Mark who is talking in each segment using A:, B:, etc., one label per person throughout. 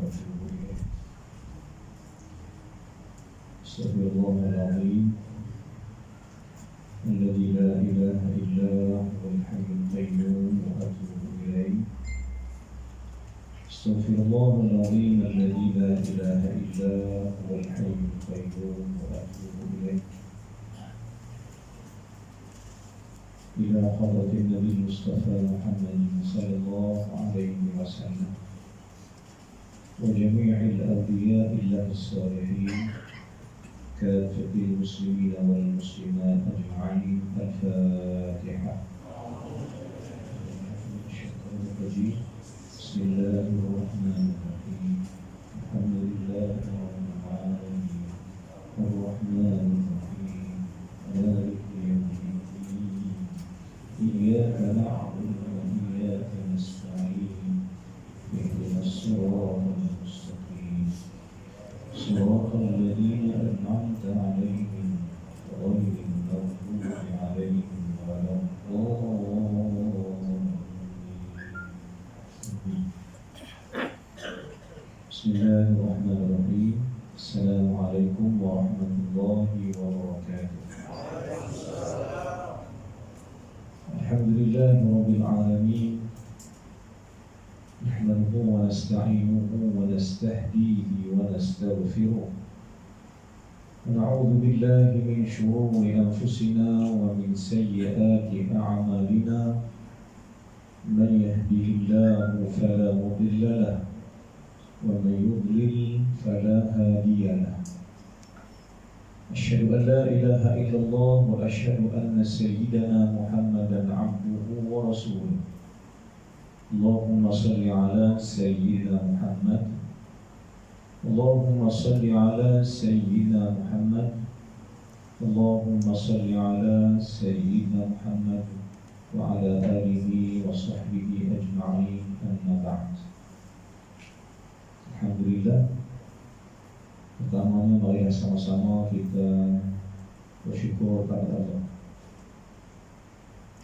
A: وأتوب إليه. أستغفر الله العظيم الذي لا إله إلا هو الحي القيوم وأتوب إليه. أستغفر الله العظيم الذي لا إله إلا هو الحي القيوم وأتوب إليه. إلى حضرة النبي المصطفى محمد صلى الله عليه وسلم وجميع الأولياء الله الصالحين كافة المسلمين والمسلمات أجمعين. الفاتحة. بسم الله الرحمن الرحيم. الحمد لله رب العالمين الرحمن الرحيم مالك يوم الدين إياك نعبد وإياك نستعين اهدنا الصراط المستقيم صراط الذين أنعمت عليهم غير المغضوب عليهم ولا الضالين. بسم الله الرحمن الرحيم. السلام عليكم ورحمة الله وبركاته. الحمد لله رب العالمين، نحمده ونستعينه ونستهديه ونستغفره ونعوذ بالله من شرور أنفسنا ومن سيئات أعمالنا. من يهده الله فلا مضل له ومن يضلل فلا هادي له. أشهد أن لا إله إلا الله وأشهد أن سيدنا محمدا عبده ورسوله. اللهم صل على سيدنا محمد. اللهم صل على سيدنا محمد. اللهم صل على سيدنا محمد وعلى آله وصحبه أجمعين. أما بعد. Alhamdulillah. Pertamanya marilah sama-sama kita bersyukur pada Allah.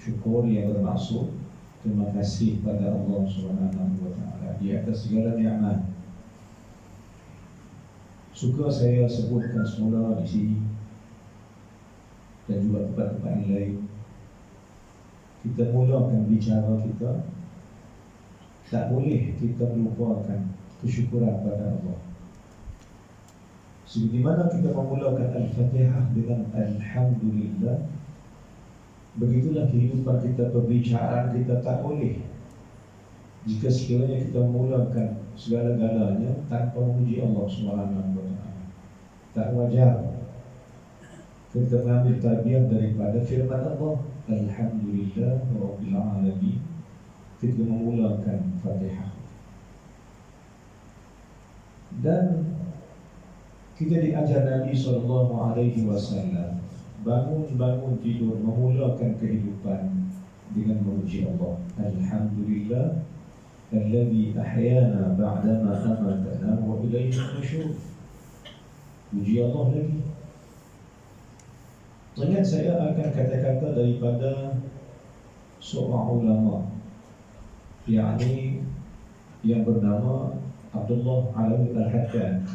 A: Syukur yang bermaksud terima kasih pada Allah Subhanahu wa taala di atas segala nikmat. Suka saya sebutkan semula di sini dan juga tempat-tempat yang lain. Kita mulakan bicara kita, tak boleh kita melupakan kesyukuran pada Allah. Seperti mana kita memulakan Al-Fatihah dengan Alhamdulillah, begitulah kehidupan kita, perbicaraan kita tak boleh jika sekiranya kita memulakan segala-galanya tanpa memuji Allah Subhanahu wa taala. Tak wajar kita mengambil tabiat daripada firman Allah Alhamdulillah Rabbil Alamin ketika memulakan Fatihah. Dan kita diajar Nabi SAW bangun tidur memulakan kehidupan dengan memuji Allah. Alhamdulillah alladzi ahyana ba'dama amatana wa ilaihi nusyur. Puji Allah lagi. Ingat saya akan kata-kata daripada seorang ulama yakni yang bernama Abdullah Alawi Al-Haddad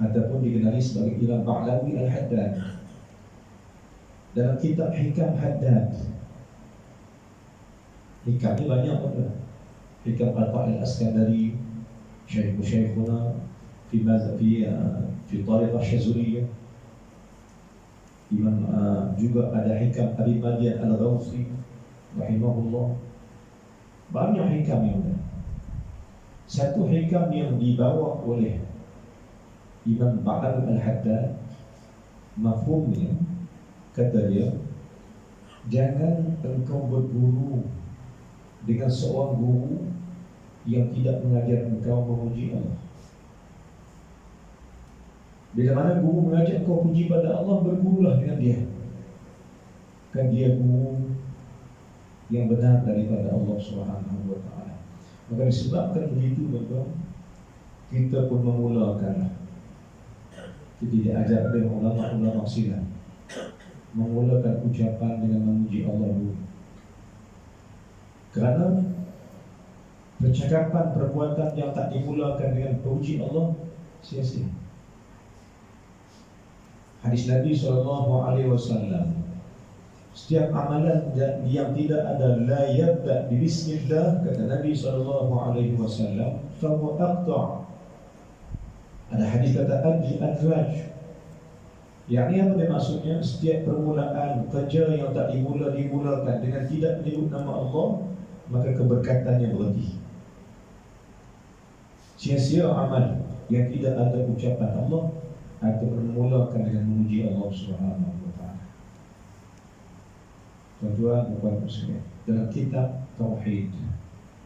A: ataupun dikenali sebagai Imam Ba'lawi Al-Haddad. Dalam kitab Hikam Haddad, hikam ni banyak apa? Hikam Al-Ta'il Askandari, Syekhuna fi Tariqah Syazuliyah. Imam juga ada hikam Abi Madian Al-Ghawsi rahimahullah. Banyak hikam yang ada. Satu hikam yang dibawa oleh Imam Ba'lawi Al-Haddad, mafhumnya kata dia, jangan engkau berguru dengan seorang guru yang tidak mengajar engkau memuji Allah. Bila mana guru mengajar engkau puji pada Allah, bergurulah dengan dia. Kan dia guru yang benar daripada Allah Subhanahu wa taala. Maka disebabkan begitu, maka kita pun memulakan. Kita diajar oleh ulama-ulama silam memulakan ucapan dengan memuji Allah dulu. Kerana percakapan, perbuatan yang tak dimulakan dengan puji Allah sia-sia. Hadis Nabi SAW, setiap amalan yang tidak ada la yabda bi bismillah, kata Nabi SAW, fahuwa aqta'. Ada hadis kata adraj. Yang ini apa dia maksudnya? Setiap permulaan kerja yang tak dimulakan dengan tidak menyebut nama Allah, maka keberkatannya berhenti. Sia-sia amal yang tidak ada ucapan Allah atau bermulakan dengan memuji Allah Subhanahu wa taala. Tuan-tuan dan puan sekalian, dalam kitab tauhid,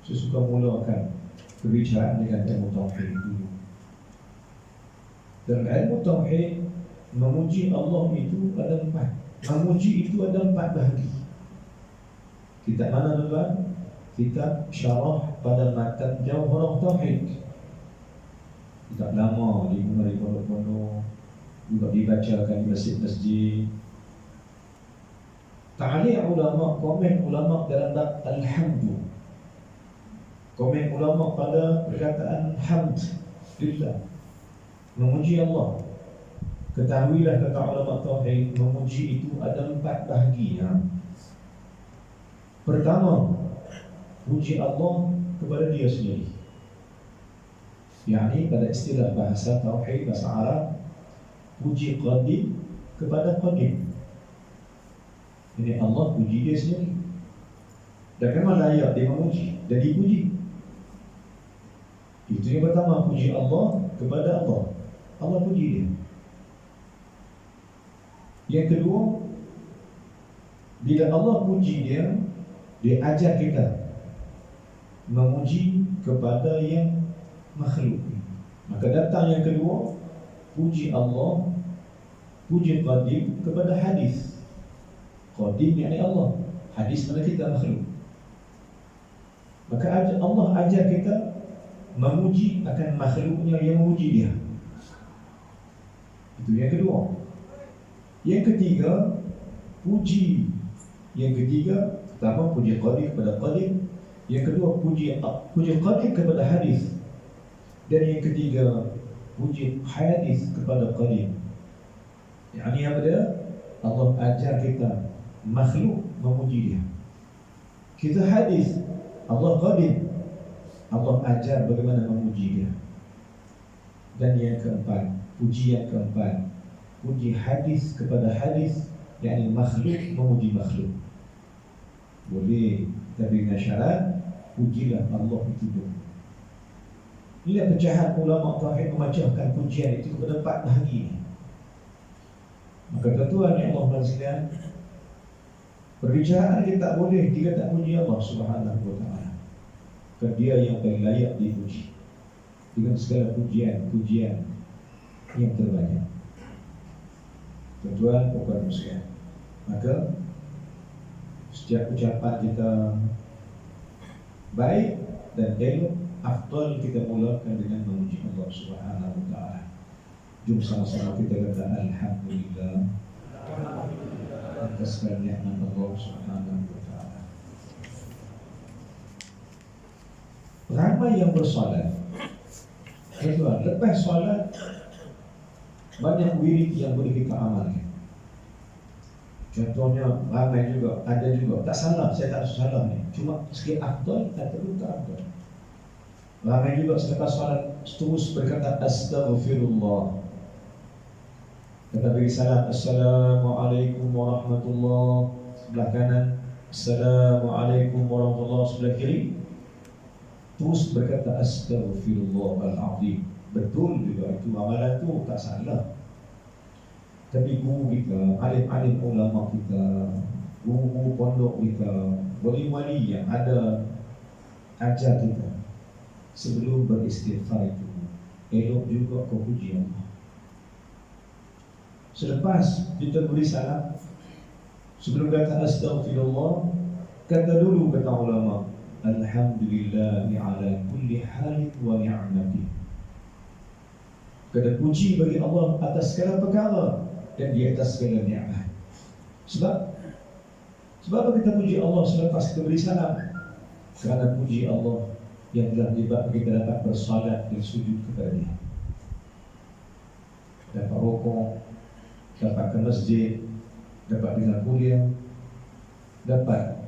A: saya suka mulakan perbicaraan dengan ilmu tauhid dulu. Dalam ilmu tauhid, memuji Allah itu ada 4. Memuji itu ada 4 bahagi. Kitab mana tuan? Kitab syarah pada matan Jawharah Tauhid. Kitab lama diguna di pondok-pondok, juga dibacakan di masjid-masjid. Ta'liq ulama, komen ulama dalam bab alhamdu. Komen ulama pada perkataan hamd lillah, memuji Allah. Ketahuilah, kata ulama tauhid, memuji itu ada 4 bahagian. Pertama, puji Allah kepada Dia sendiri. Yani pada istilah bahasa tauhid, bahasa Arab, puji qadim kepada qadim. Ini Allah puji Dia sendiri. Dan memang layak Dia memuji dan dipuji. Itu yang pertama, puji Allah kepada Allah. Allah puji Dia. Yang kedua, bila Allah puji Dia, Dia ajar kita memuji kepada yang makhluk. Maka datang yang kedua, puji Allah, puji qadim kepada hadis. Qadim yakni Allah, hadis mana kita makhluk. Maka Allah ajar kita memuji akan makhluknya yang memuji Dia. Itu yang kedua. Yang ketiga, puji. Yang ketiga, pertama puji qadim kepada qadim. Yang kedua, puji qadim kepada hadis. Dan yang ketiga, puji hadis kepada qadim. Yang apa dia? Allah ajar kita makhluk memuji Dia. Kita hadis, Allah qadim, Allah ajar bagaimana memuji Dia. Dan yang keempat, puji yang keempat, puji hadis kepada hadis, yakni makhluk memuji makhluk. Boleh, tapi dengan syarat pujilah Allah itu dulu. Inilah pecahan ulama tauhid memecahkan pujian itu kepada 4 bahagi. Maka tuan-tuan yang Allah sekalian, perbicaraan kita tak boleh jika tak puji Allah Subhanahu wa taala. Kerana Dia yang paling layak dipuji dengan segala pujian yang terbanyak. Tuan-tuan dan puan sekalian, maka setiap ucapan kita baik dan elok, afdal kita mulakan dengan memuji Allah Subhanahu wa taala. Jom sama-sama kita kata alhamdulillah atas nikmat Allah Subhanahu wa taala. Ramai yang bersolat. Tuan, lepas solat banyak wirid yang boleh kita amalkan. Contohnya ramai juga, ada juga, tak salah, saya tak salah ni, cuma sikit afdal atau tak afdal. Ramai juga selepas solat terus berkata astaghfirullah. Kata beri salam, assalamualaikum warahmatullahi, sebelah kanan, assalamualaikum warahmatullahi, sebelah kiri, terus berkata astaghfirullahaladzim. Betul juga itu, amalan itu tak salah. Tapi guru kita, alim-alim ulama kita, guru pondok kita, wali-wali yang ada ajar kita, sebelum beristighfar itu elok juga kau puji Allah. Selepas kita beri salam, sebelum kata astaghfirullah, kata dulu, kata ulama, alhamdulillahi ala kulli halin wa ni'mati. Kata puji bagi Allah atas segala perkara dan di atas segala nikmat. Sebab apa kita puji Allah selepas kita beri salam? Kerana puji Allah yang telah menyebabkan kita dapat bersalat dan sujud kepada Dia. Dapat rukuk, dapat ke masjid, dapat dengar kuliah, dapat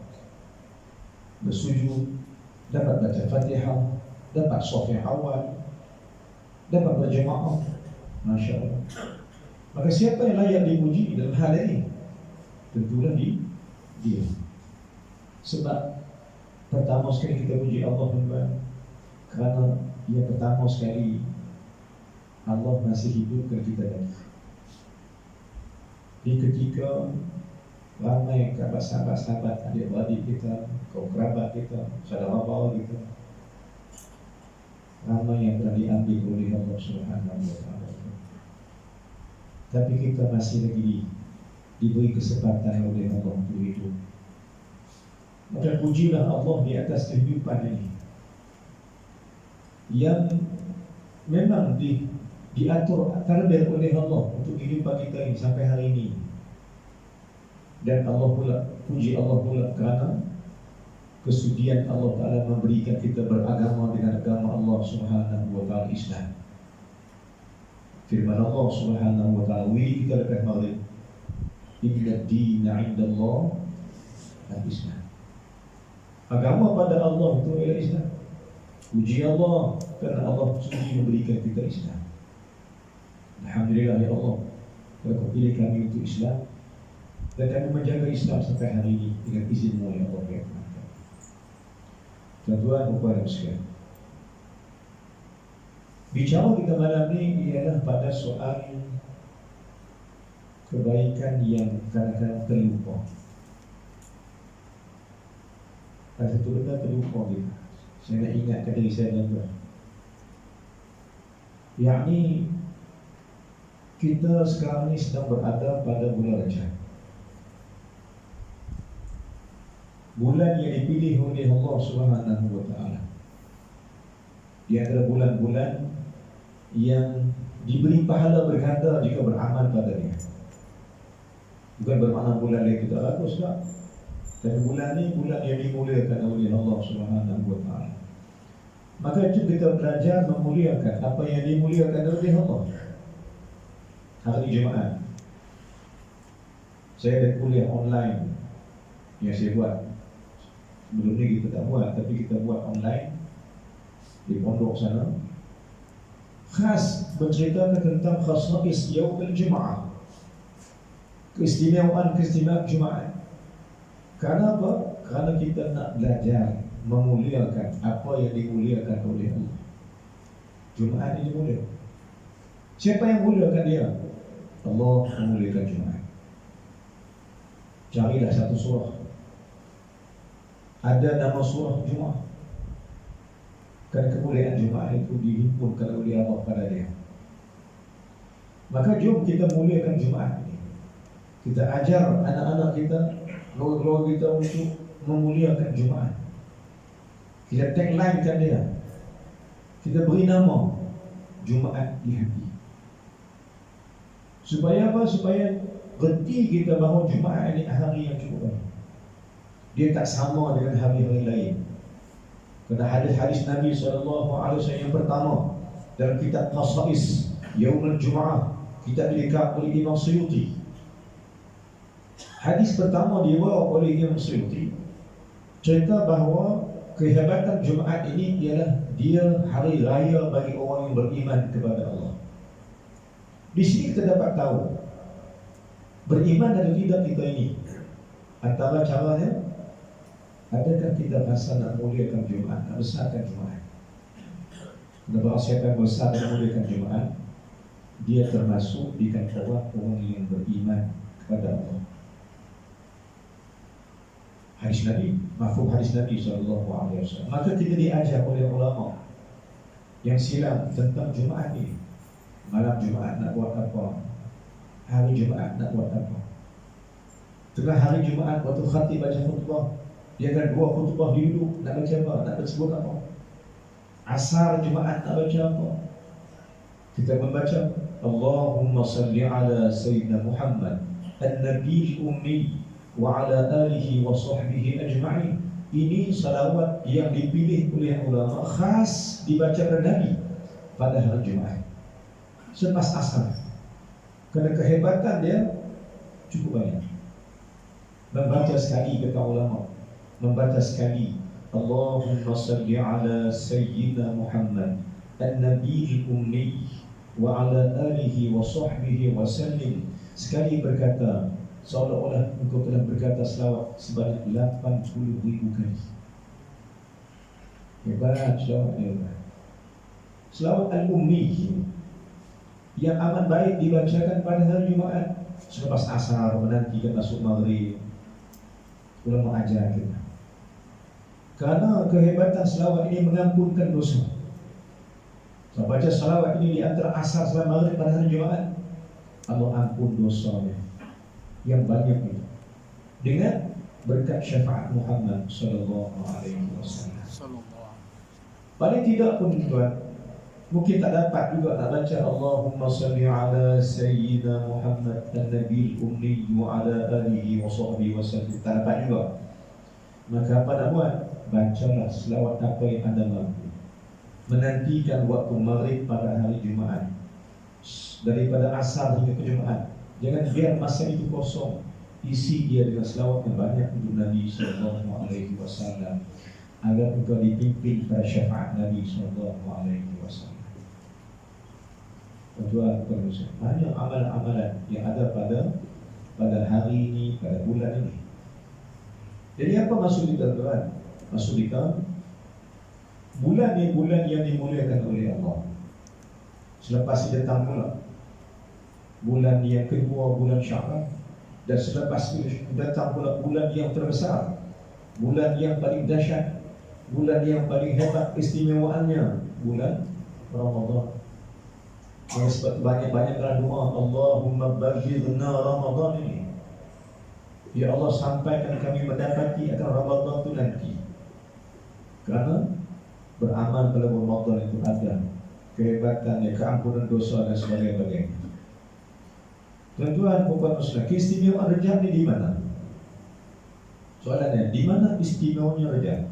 A: bersujud, dapat baca Fatihah, dapat shaf yang awal, dapat berjemaah. Masya Allah. Maka siapa yang layak dipuji dalam hal ini? Tentulah Dia. Sebab pertama sekali kita puji Allah kerana yang pertama sekali Allah masih hidupkan kita lagi. Di ketika ramai sahabat-sahabat, adik-adik kita, kaum kerabat kita, saudara bawa kita, ramai yang telah diambil oleh Allah Subhanahu wa Ta'ala. Tapi kita masih lagi diberi kesempatan oleh Allah untuk hidup. Maka pujilah Allah di atas kehidupan ini yang memang diatur terlebih oleh Allah untuk kehidupan kita ini sampai hari ini. Dan Allah pula, puji Allah pula kerana kesudian Allah Ta'ala memberikan kita beragama dengan agama Allah Subhanahu wa Ta'ala, Islam. Firman Allah Subhanahu wa Ta'ala, wili kita lepas maghrib, inna dina indallah al-Islam. Agama pada Allah itu ialah Islam. Puji Allah kerana Allah sudi memberikan kita Islam. Alhamdulillah ya Allah, kerana Kau pilih kami untuk Islam dan kami menjaga Islam sampai hari ini dengan izin-Mu ya Allah ya Tuhan. Tuan-tuan, puan-puan sekalian, bicara kita malam ini ialah pada soal kebaikan yang kadang-kadang terlupa. Ada satu benda terlupa kita. Saya nak ingatkan diri saya tuan-tuan. Yakni kita sekarang ni sedang berada pada bulan Rajab. Bulan yang dipilih oleh Allah Subhanahu wa Ta'ala. Dia adalah bulan-bulan yang diberi pahala berganda jika beramal padanya. Bukan bermakna bulan lain tidak bagus tak. Dan bulan ini bulan yang dimuliakan oleh Allah Subhanahu wa Ta'ala. Maka itu kita belajar memuliakan apa yang dimuliakan oleh Allah. Hari Jumaat saya ada kuliah online yang saya buat. Sebelum ni kita tak buat, tapi kita buat online di pondok sana. Khas menceritakan tentang khasnaqis yaumul Jumaat, keistimewaan Jumaat. Kerana apa? Kerana kita nak belajar memuliakan apa yang dimuliakan oleh Allah. Jumaat ini mulia. Siapa yang muliakan dia? Allah memuliakan Jumaat. Carilah satu surah, ada nama surah Jumaat. Kerana kemuliaan Jumaat itu dihimpunkan oleh Allah pada dia. Maka jom kita muliakan Jumaat ini. Kita ajar anak-anak kita, keluarga kita untuk memuliakan Jumaat. Kita tagline kan dia. Kita beri nama Jumaat di hati. Supaya apa? Supaya reti kita bahawa Jumaat ini hari yang cukup baik. Dia tak sama dengan hari-hari lain. Kerana hadis-hadis Nabi SAW yang pertama dalam kitab Qasais Yaumul Jum'ah, kitab dikatakan oleh Imam Suyuti. Hadis pertama dibawa oleh Imam Suyuti cerita bahawa kehebatan Jumaat ini ialah dia hari raya bagi orang yang beriman kepada Allah. Di sini kita dapat tahu beriman dan tidak kita ini. Antara caranya, adakah kita rasa nak muliakan Jumaat, nak besarkan Jumaat? Kerana siapa yang besar dan muliakan Jumaat, dia termasuk di kalangan orang yang beriman kepada Allah. Hadis Nabi, mafhum hadis Nabi SAW. Maka kita diajar oleh ulama yang silam tentang Jumaat ini. Malam Jumaat nak buat apa? Hari Jumaat nak buat apa? Tengah hari Jumaat waktu khatib baca khutbah, dia akan dua khutbah dulu, nak baca apa? Nak bersebut apa? Asar Jumaat nak baca apa? Kita membaca Allahumma salli ala Sayyidina Muhammad An-Nabi Ummi wa ala alihi wa sahbihi ajma'in Ini salawat yang dipilih oleh ulama khas dibaca oleh Nabi pada hari Jumaat selepas asar. Kerana kehebatan dia cukup banyak. Membaca sekali kata ulama, membaca sekali Allahumma salli ala Sayyidina Muhammad An-Nabiyil Ummi wa ala alihi wa sahbihi wa sallim. Sekali berkata seolah-olah engkau telah berkata selawat sebanyak 80,000 kali. Hebat selawat dia. Selawat Al-Ummi yang amat baik dibacakan pada hari Jumaat selepas asar menantikan masuk maghrib. Ulama ajar kita. Kerana kehebatan selawat ini mengampunkan dosa. So, baca selawat ini di antara asar sampai maghrib pada hari Jumaat, Allah ampun dosanya yang banyak itu dengan berkat syafaat Muhammad sallallahu alaihi wasallam. Paling tidak pun tuan, mungkin tak dapat juga nak baca Allahumma salli ala Sayyidina Muhammad An-Nabiyil Ummi wa ala alihi wa sahbihi wa sallim. Tak dapat juga. Maka apa nak buat? Bacalah selawat apa yang anda mampu. Menantikan waktu maghrib pada hari Jumaat, daripada asar hingga ke Jumaat. Jangan biar masa itu kosong. Isi dia dengan selawat yang banyak untuk Nabi sallallahu alaihi wasallam agar engkau dipimpin pada syafaat Nabi sallallahu alaihi wasallam. Tuan-tuan, banyak amalan-amalan yang ada pada hari ini, pada bulan ini. Jadi apa maksud kita, tuan? Maksud kita, bulan ni bulan yang dimuliakan oleh Allah. Selepas dia datang pula bulan yang kedua, bulan Sya'ban, dan selepas itu datang pula bulan yang terbesar, bulan yang paling dahsyat, bulan yang paling hebat istimewaannya, bulan Ramadan. Oleh sebab banyak-banyaklah doa, Allahumma ballighna Ramadan ini. Ya Allah, sampaikan kami mendapati akan Ramadan itu nanti. Kerana beramal pada Ramadan itu ada kehebatannya, keampunan dosa dan sebagainya. Tuan-tuan, puan muslim, keistimewaan Rajab ni di mana? Soalannya, di mana istimewanya Rajab?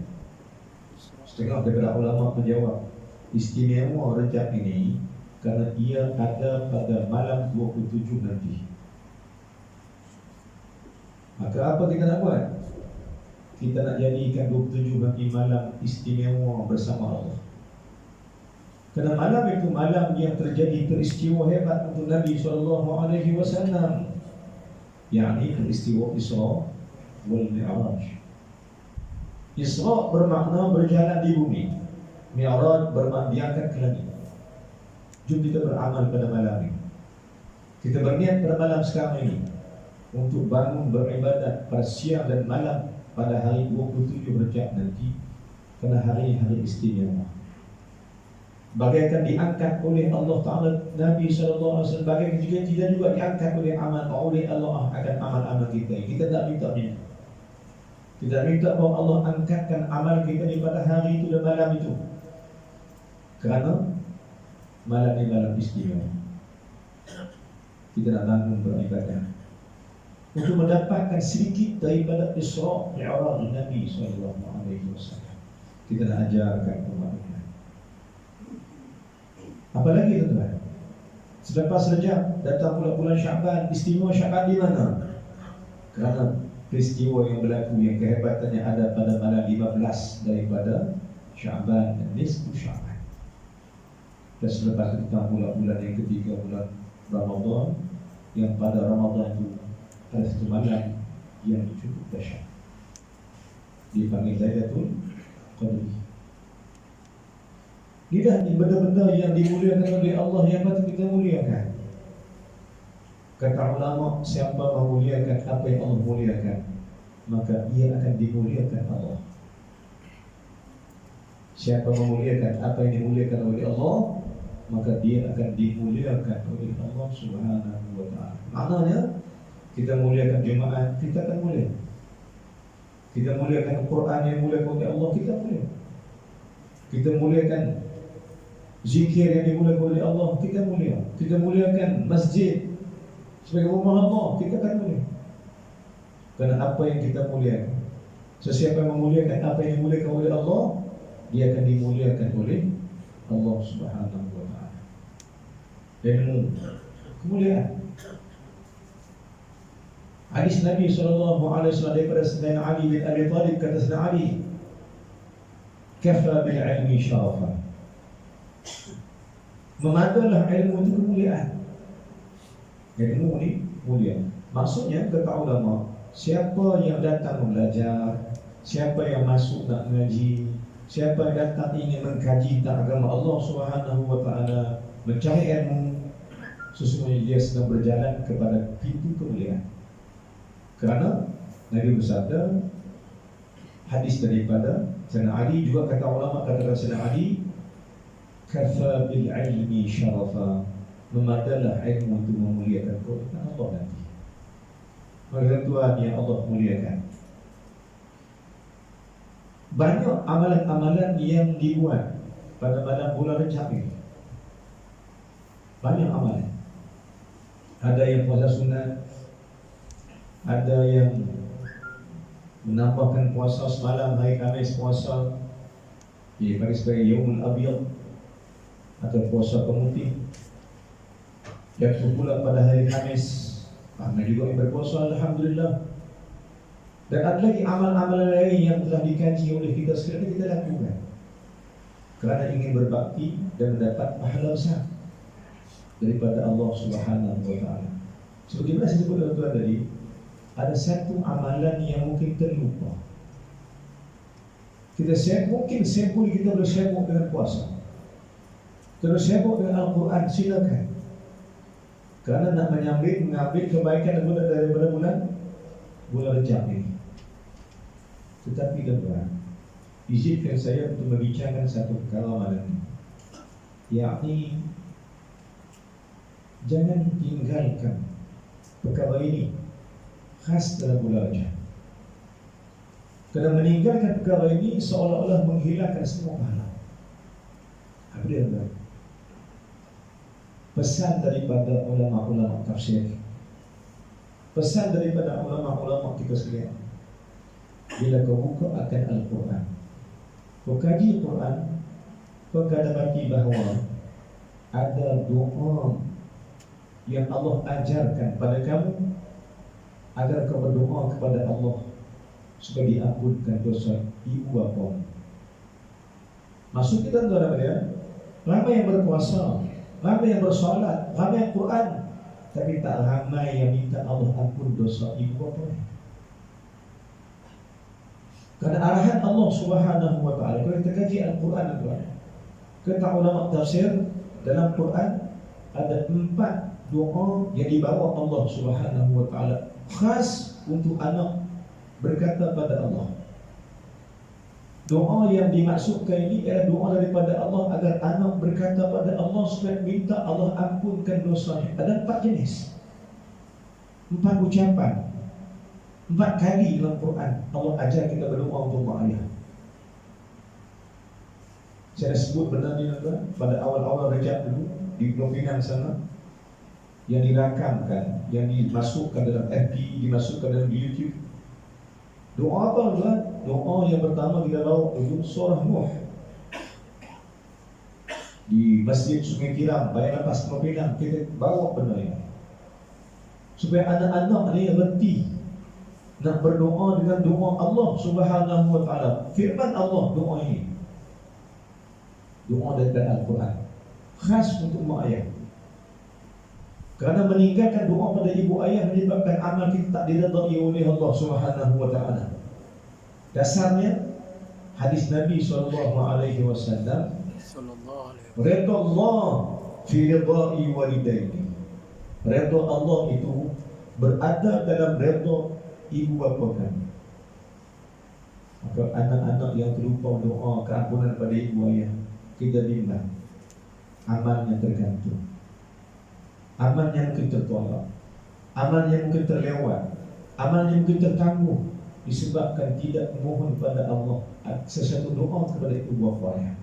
A: Setengah daripada ulama menjawab, istimewa Rajab ini kerana ia ada pada malam 27 nanti. Maka apa kita nak buat? Kita nak jadikan 27 nanti malam istimewa bersama Allah. Kerana malam itu malam yang terjadi peristiwa hebat untuk Nabi SAW, yakni peristiwa Isra wal Mi'raj. Isra bermakna berjalan di bumi, Mi'raj bermakna diangkat ke langit. Jom kita beramal pada malam ini. Kita berniat pada malam sekarang ini untuk bangun beribadat pada siang dan malam pada hari 27 Rajab nanti, kerana hari-hari istimewa. Bagaikan diangkat oleh Allah Ta'ala Nabi SAW, bagaikan juga tidak juga diangkat oleh Allah akan amal-amal kita. Kita tak minta ni. Kita minta bahawa Allah angkatkan amal kita di pada hari itu dan malam itu, kerana malam ini malam istimewa. Kita nak bangun beribadah untuk mendapatkan sedikit daripada Isra Mi'raj Nabi SAW. Kita nak ajarkan umat ini. Apalagi tuan-tuan, selepas Rajab datang pula bulan Sya'ban. Istimewa Sya'ban di mana? Kerana peristiwa yang berlaku yang kehebatannya ada pada malam 15 daripada Sya'ban dan nisfu Sya'ban. Dan selepas itu datang pula bulan yang ketiga, bulan Ramadan, yang pada Ramadan itu ada satu malam yang cukup dahsyat, dipanggil Lailatul Qadri. Inilah benda-benda yang dimuliakan oleh Allah yang patut kita muliakan. Kata ulama, siapa memuliakan apa yang Allah muliakan, maka ia akan dimuliakan Allah. Siapa memuliakan apa yang dimuliakan oleh Allah, maka dia akan dimuliakan oleh Allah Subhanahu wa ta'ala. Maknanya, kita muliakan Jumaat, kita akan mulia. Kita muliakan Al-Quran yang muliakan oleh Allah, kita mulia. Kita muliakan zikir yang dimulakan oleh Allah, kita mulia. Kita muliakan masjid sebagai rumah Allah, kita akan mulia. Kerana apa yang kita muliakan Sesiapa yang memuliakan apa yang dimuliakan oleh Allah, dia akan dimuliakan oleh Allah Subhanahu wa taala. Ilmu, kemuliaan. Hadis Nabi SAW daripada Sayyidina Ali bin Abi Thalib, kata Sayyidina Ali, kafa bil ilmi syarafa. Memadalah ilmu itu kemuliaan. Ilmu ini mulia. Maksudnya kata ulama, siapa yang datang belajar, siapa yang masuk nak mengaji, siapa yang datang ingin mengkaji tentang agama Allah Subhanahu wa taala, mencari ilmu, sesungguhnya dia sedang berjalan kepada pintu kemuliaan. Kerana Nabi bersabda, hadis daripada Sayyidina Ali, juga kata ulama, kata Sayyidina Ali, kafa bil ilmi syarafa, memadalah ilmu untuk memuliakan kau dengan Allah nanti. Maka Tuhan yang Allah muliakan. Banyak amalan-amalan yang dibuat pada malam bulan Rejab ini. Banyak amalan. Ada yang puasa sunat, ada yang menambahkan puasa semalam hari Khamis, puasa dipanggil sebagai Yaumul Abyad atau puasa pemutih. Jatuh pula pada hari Khamis, ramai juga yang berpuasa, alhamdulillah. Dan ada lagi amal-amal lain yang telah dikaji oleh kita sekalian, kita lakukan kerana ingin berbakti dan mendapat pahala besar daripada Allah Subhanahu wa taala. Sebagaimana saya sebut tuan tadi, ada satu amalan yang mungkin terlupa. Kita mungkin sibuk, kita boleh sibuk dengan puasa, terus sibuk dengan Al-Quran, silakan. Kerana nak mengambil kebaikan daripada bulan Rejab ini. Tetapi tuan, izinkan saya untuk membicarakan satu perkara malam ini, yakni jangan tinggalkan perkara ini khas dalam bulan Rejab. Kerana meninggalkan perkara ini seolah-olah menghilangkan semua pahala. Apa dia tuan? Pesan daripada ulama-ulama tafsir, pesan daripada ulama-ulama kita sekalian, bila kau buka akan Al-Quran, kau kaji Al-Quran, kau akan dapati bahawa ada doa yang Allah ajarkan pada kamu agar kau berdoa kepada Allah supaya diampunkan dosa ibu bapa. Maksud kita tuan apa dia? Ramai yang berpuasa, ramai yang bersolat, ramai yang Quran, tapi tak ramai yang minta Allah ampun dosa ibu bapa. Kerana arahan Allah Subhanahu wa taala, kalau kita kaji Al-Quran, kata ulama tafsir, dalam Quran ada 4 doa yang dibawa Allah Subhanahu wa taala khas untuk anak berkata pada Allah. Doa yang dimaksudkan ini adalah doa daripada Allah agar anak berkata pada Allah supaya minta Allah ampunkan dosanya. Ada 4 jenis, 4 ucapan, 4 kali dalam Quran Allah ajar kita berdoa untuk mak ayah. Saya dah sebut benar ni pada awal-awal Rejab dulu di Pulau Pinang sana, yang dirakamkan, yang dimasukkan dalam FB, dimasukkan dalam YouTube. Doa apa tuan? Doa yang pertama kita bawa dulu surah Nuh di Masjid Sungai Tiram, Bayan Lepas Pulau Pinang. Kita bawa benda ini supaya anak-anak ni reti nak berdoa dengan doa Allah Subhanahu wa taala. Firman Allah doa ini, doa daripada Al-Quran, khas untuk mak ayah. Kerana meninggalkan doa pada ibu ayah menyebabkan amal kita tak diridai oleh Allah Subhanahu wa taala. Dasarnya hadis Nabi SAW, redha Allah fi ridai walidaini. Redha Allah itu berada dalam redha ibu bapa kami. Maka anak-anak yang terlupa doa keampunan pada ibu ayah, kita bimbang amalnya tergantung, amalnya mungkin tertolak, amalnya mungkin terlewat, amalnya mungkin tertangguh disebabkan tidak memohon kepada Allah sesuatu doa kepada ibu bapa ayah.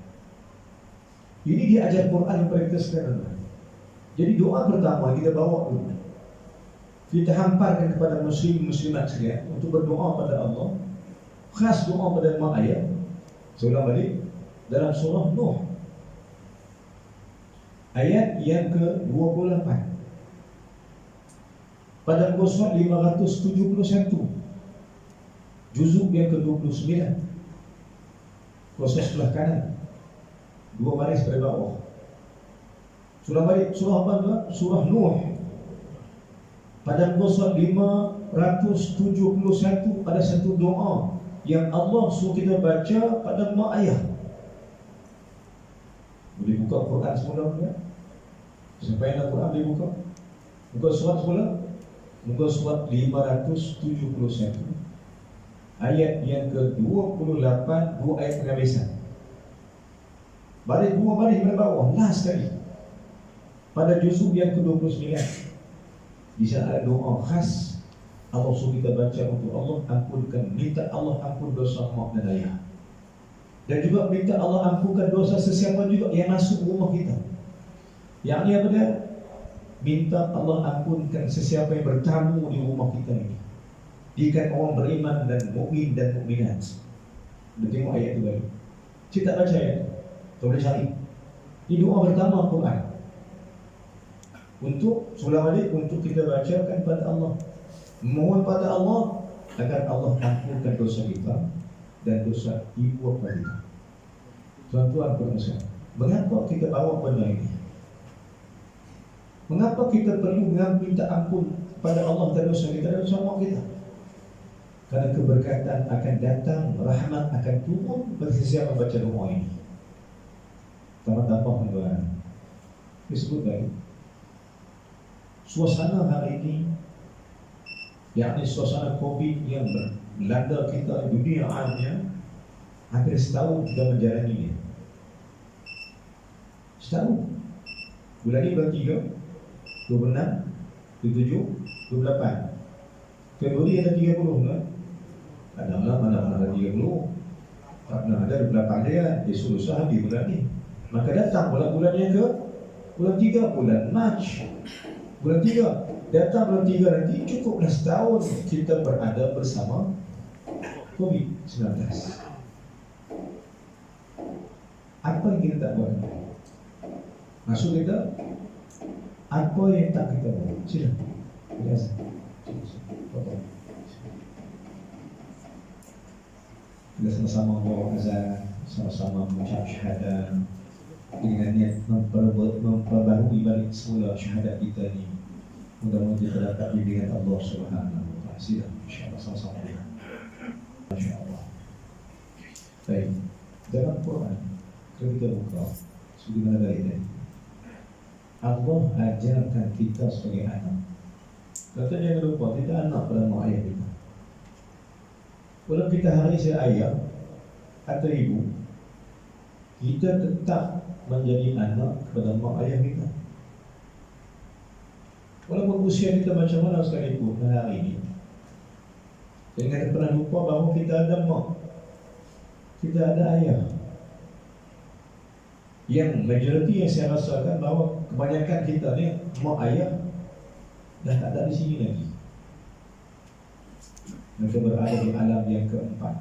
A: Ini diajar Quran kepada kita sekarang. Jadi doa pertama kita bawa dulu, kita hamparkan kepada muslim-muslimat sekalian untuk berdoa pada Allah khas doa pada mak ayah. Saya ulang balik, dalam surah Nuh ayat yang ke-28 pada muka surat 571, juzuk yang ke-29, proses sebelah kanan, 2 baris pada bawah. Surah balik, surah apa? Surah Nuh pada muka surat 571 ada satu doa yang Allah suruh kita baca pada mak ayah. Boleh buka Quran semula ya? Siapa yang nak Quran boleh buka? Buka surat semula. Muka surat 571 ayat yang ke-28, 2 ayat penghabisan. Balik 2 baris pada bawah, last sekali. Pada juzuk yang ke-29 di sana ada doa khas Allah suruh kita baca untuk Allah ampunkan, minta Allah ampun dosa mak dan ayah. Dan juga minta Allah ampunkan dosa sesiapa juga yang masuk rumah kita. Yang ni apa dia? Minta Allah ampunkan sesiapa yang bertamu di rumah kita ini. Jika orang beriman dan mukmin dan mukminat. Kita tengok ayat tu lagi. Kita tak baca ayat tu. Tak boleh cari. Ini doa pertama Quran. Untuk sulam balik, untuk kita bacakan pada Allah. Mohon pada Allah agar Allah ampunkan dosa kita dan dosa ibu bapa kita. Tuan-tuan permusuhan, mengapa kita bawa benda ini? Mengapa kita perlu minta ampun pada Allah dan dosa kita dan dosa mak kita? Karena keberkatan akan datang, rahmat akan turun bagi sesiapa membaca doa ini. Tambah-tambah tuan-tuan, disebut tadi suasana hari ini, yakni suasana COVID yang melanda kita dunia alamnya, hampir setahun kita menjalani dia. Setahun. Bulan ini bulan 3, 26, 27, 28. Februari ada 30 kan? Ada mana ada 30. Tak pernah ada 28 dia. Esok lusa habis bulan ni. Maka datang bulan-bulan yang ke bulan 3, bulan Mac. Bulan 3, datang bulan 3 nanti cukuplah setahun kita berada bersama COVID-19. Apa yang kita tak buat? Maksud kita, apa yang tak kita buat? Sila. Biasa. Kita sama-sama bawa azan, sama-sama mengucap syahadat dengan niat memperbaharui balik semula syahadat kita ni. Mudah-mudahan kita dapat bimbingan Allah Subhanahu wa taala. Sila, insya-Allah sama-sama. Insya-Allah. Baik. Dalam Quran, kalau kita buka sebagaimana dari ini, Allah ajarkan kita sebagai anak. Kata jangan lupa kita anak pada mak ayah kita. Kalau kita hari saya ayah atau ibu, kita tetap menjadi anak kepada mak ayah kita. Walaupun usia kita macam mana sekalipun hari ini, jangan pernah lupa bahawa kita ada mak, kita ada ayah. Yang majoriti yang saya rasakan bahawa kebanyakan kita ni mak ayah dah tak ada di sini lagi. Mereka berada di alam yang keempat,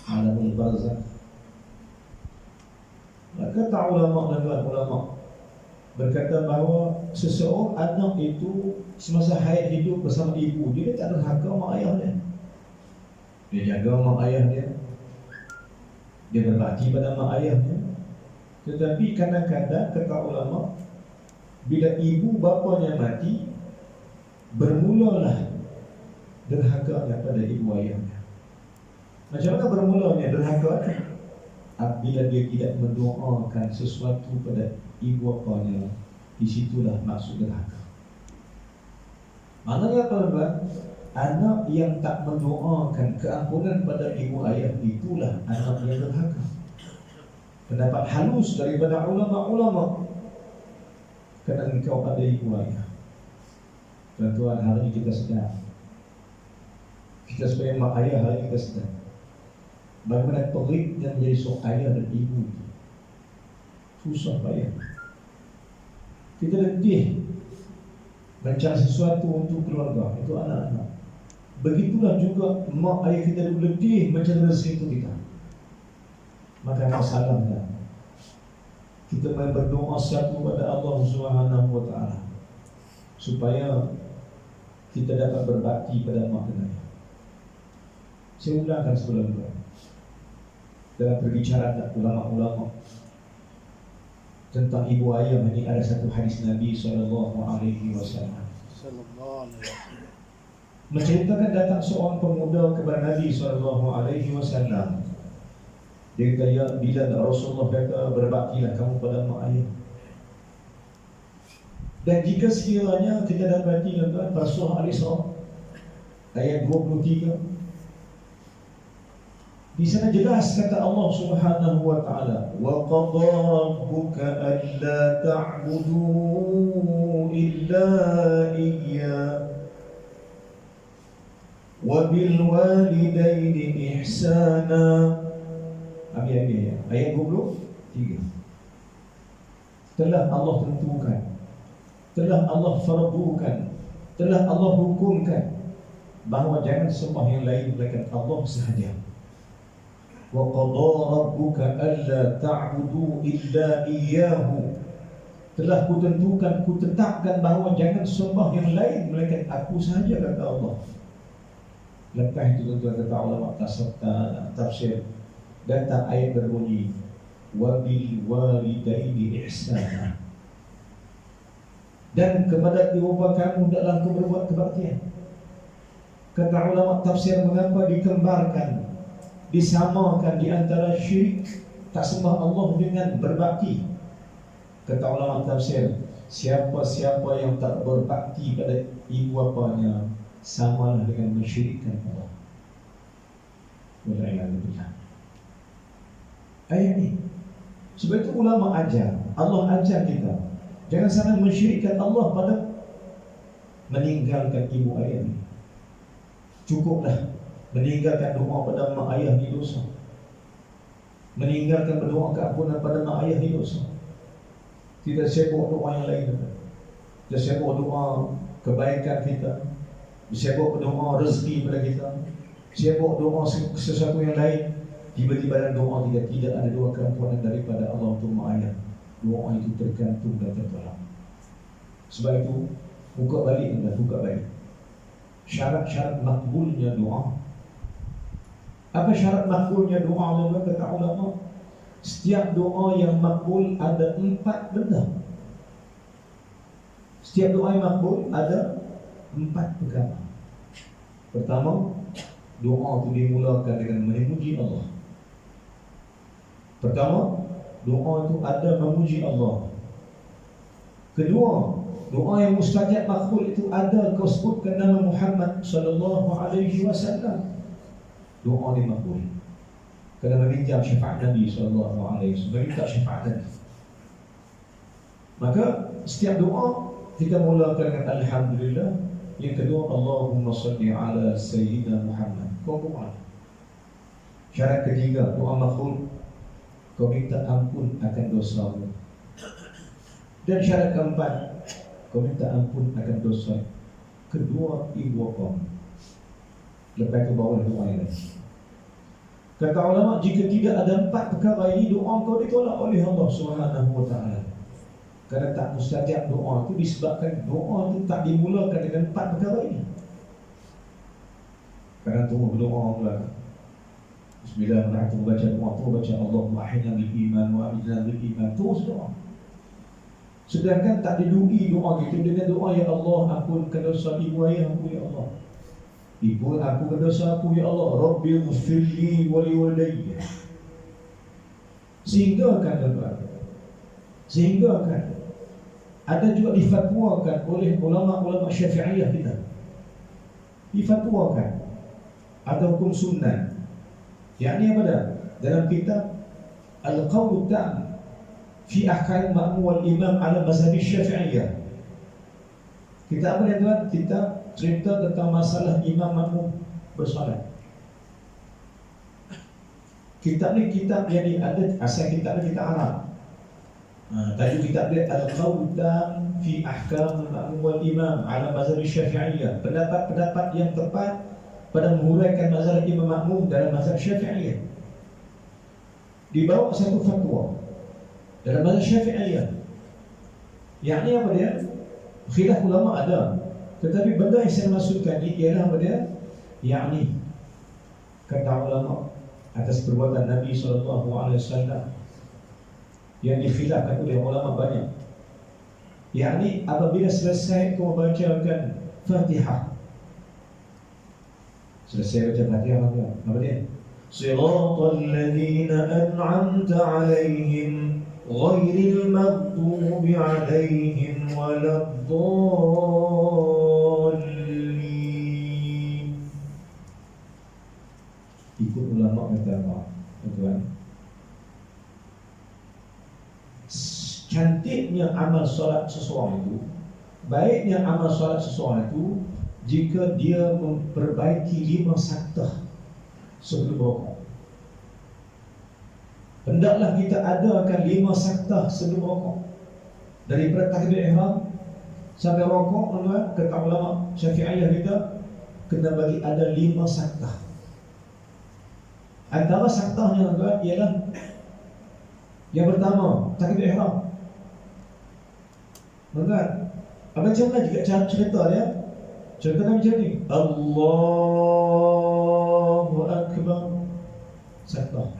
A: alamul barzakh. Maka tak ulama dan ulama berkata bahawa seseorang anak itu semasa hayat hidup bersama ibu dia tak derhaka mak ayah dia. Dia jaga mak ayah dia, dia berbakti pada mak ayahnya. Tetapi kadang-kadang kata ulama, bila ibu bapanya mati, bermulalah derhakanya pada ibu ayahnya. Macam mana bermulanya derhaka? Bila dia tidak mendoakan sesuatu pada ibu bapanya, disitulah maksud derhaka. Maknanya apa? Anak yang tak mendoakan keampunan pada ibu ayah, itulah anak yang derhaka. Pendapat halus daripada ulama-ulama, kerana engkau ada ibu ayah. Tuan-tuan, hari ini kita sedar, kita sebagai mak ayah hari ini kita sedar bagaimana periknya menjadi seorang ayah dan ibu itu susah payah. Kita letih mencari sesuatu untuk keluarga, itu anak-anak. Begitulah juga mak ayah kita dulu letih mencari rezeki untuk kita. Maka masalahnya kita main berdoa satu kepada Allah Subhanahu wa taala supaya kita dapat berbakti pada mak dan ayah. Saya ulangkan sebelum-sebelum dalam perbicaraan ulama-ulama tentang ibu ayah ini, ada satu hadis Nabi sallallahu alaihi wasallam menceritakan datang seorang pemuda kepada Nabi sallallahu alaihi wasallam. Dia kata, ya Bilal, Rasulullah kata berbaktilah kamu pada mak ayah. Dan jika sekiranya kita dapati tuan pada surah Al-Isra ayat 23, di sana jelas kata Allah Subhanahu wa taala, wa qadha rabbuka alla ta'budu illa iyyah wa bil walidaini ihsana. Ayat 23. Telah Allah tentukan, telah Allah fardukan, telah Allah hukumkan bahawa jangan sembah yang lain melainkan Allah sahaja. Wa qadha rabbuka alla ta'budu illa iyyahu. Telah kutentukan, kutetapkan bahawa jangan sembah yang lain melainkan aku sahaja, kata Allah. Lepas itu tuan-tuan kata ulama tafsir, datang ayat berbunyi wa bil walidaini ihsana. Dan kepada ibu bapa kamu hendaklah kamu berbuat kebaktian. Kata ulama tafsir, mengapa dikembarkan, disamakan di antara syirik tak sembah Allah dengan berbakti? Kata ulama tafsir, siapa-siapa yang tak berbakti pada ibu bapanya samalah dengan mensyirikkan Allah. Wallahu ayat ini. Sebab itu ulama ajar, Allah ajar kita jangan sampai mensyirikkan Allah pada meninggalkan ibu ayah ini. Cukuplah meninggalkan doa pada mak ayah ni dosa. Meninggalkan berdoa keampunan pada mak ayah ni dosa. Tidak sibuk doa yang lain. Tidak sibuk doa kebaikan kita, sibuk doa rezeki pada kita, sibuk doa sesuatu yang lain. Tiba-tiba dalam doa kita tidak ada doa keampunan daripada Allah untuk mak ayah. Doa itu tergantung dan tertolak. Sebab itu buka balik, syarat-syarat makbulnya doa. Apa syarat makbulnya doa? Kata ulama, setiap doa yang makbul ada 4 benda. Setiap doa yang makbul ada 4 perkara. Pertama, doa itu dimulakan dengan memuji Allah. Pertama, doa itu ada memuji Allah. Kedua, doa yang mustajab makbul itu ada kau sebutkan nama Muhammad sallallahu alaihi wasallam. Doa ini makbul kerana meminjam syafaat Nabi sallallahu alaihi wasallam, meminta syafaat Nabi. Maka setiap doa kita mulakan dengan alhamdulillah. Yang kedua, Allahumma salli ala sayyidina Muhammad. Kau doa. Syarat ketiga, doa makbul, kau minta ampun akan dosamu. Dan syarat keempat, kau minta ampun akan dosa kedua ibu bapa. Lepas itu bawa doa ini. Kata ulama, jika tidak ada 4 perkara ini, doa kau ditolak oleh Allah Subhanahu wa taala. Kerana tak mustajab doa itu disebabkan doa itu tak dimulakan dengan 4 perkara ini. Kerana tunggu berdoa pula. Bismillahirrahmanirrahim, baca doa tu, baca Allahumma ahyina bil iman wa amitna bil iman, terus doa. Sedangkan tak didui doa gitu dengan doa, ya Allah ampunkan dosa ibu ayah aku, ya Allah. Ibu ampunkan dosa aku, ya Allah. Rabbi ighfirli wa liwalidayya. Sehingga kan ada juga difatwakan oleh ulama-ulama Syafi'iyah kita. Difatwakan ada hukum sunnah. Yakni apa dah? Dalam kitab Al-Qawl Tam fi Ahkam Ma'mum wal Imam ala Mazhab Syafi'iyah. Kita apa dia tuan? Kita cerita tentang masalah imam makmum bersolat. Kitab ni kitab yang ada asal kitab ni kitab Arab. Tajuk kitab dia Al-Qawl Tam fi Ahkam Ma'mum wal Imam ala Mazhab Syafi'iyah. Pendapat-pendapat yang tepat pada menghuraikan mazhab Imam Ma'mun dalam mazhab Syafi'iyah. Dibawa satu fatwa dalam mazhab Syafi'iyah. Yang ini apa dia? Khilaf ulama ada, tetapi benda yang saya maksudkan ini ialah apa dia? Yang ini kata ulama atas perbuatan Nabi SAW yang dikhilafkan oleh ulama banyak. Yang ini apabila selesai kau bacakan Fatihah, selesai baca Fatihah apa dia? Siratal ladzina an'amta 'alaihim ghairil maghdubi 'alaihim waladdallin. Ikut ulama kata apa? Tuan, cantiknya amal solat seseorang itu, baiknya amal solat seseorang itu jika dia memperbaiki 5 saktah sebelum rukuk. Hendaklah kita adakan 5 saktah sebelum rukuk. Daripada takbir ihram sampai rukuk, kata ulama Syafi'iyah kita kena bagi ada 5 saktah. Antara saktahnya ialah yang pertama takbir ihram. Maka macam mana juga cara cerita dia? Cerita macam ni, Allahu Akbar, saktah.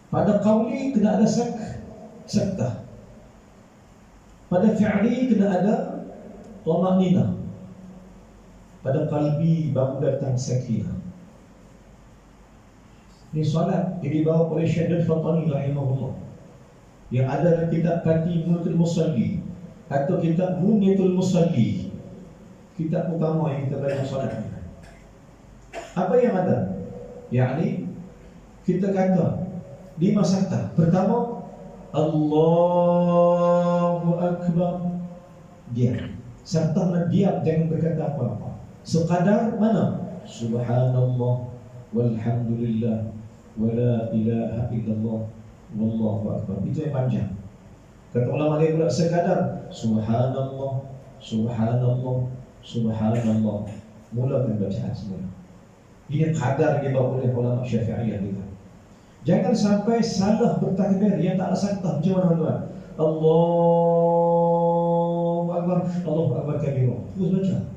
A: Pada qauli kena ada saktah. Pada fi'li kena ada thama'ninah. Pada qalbi baru datang sakinah. Ini solat yang dibawa oleh Syekh Al-Fatani rahimahullah, yang ada dalam kitab Fatih Munatul Musalli atau kitab Muniyatul Musalli, kitab utama yang kita belajar solat. Apa yang ada? Yakni kita kata 5 saktah. Pertama, Allahu Akbar, diam. Saktah diam, jangan berkata apa-apa. Sekadar mana? Subhanallah walhamdulillah wala ilaha illallah wallahu akbar. Itu yang panjang. Kata ulama lain pula sekadar subhanallah subhanallah subhanallah. Mulakan bacaan semula. Ini kadar yang dibawa oleh ulama Syafi'iyah kita. Jangan sampai salah bertakbir yang tak ada saktah. Macam mana tuan? Allahu akbar, Allahu akbar kabira. Terus baca.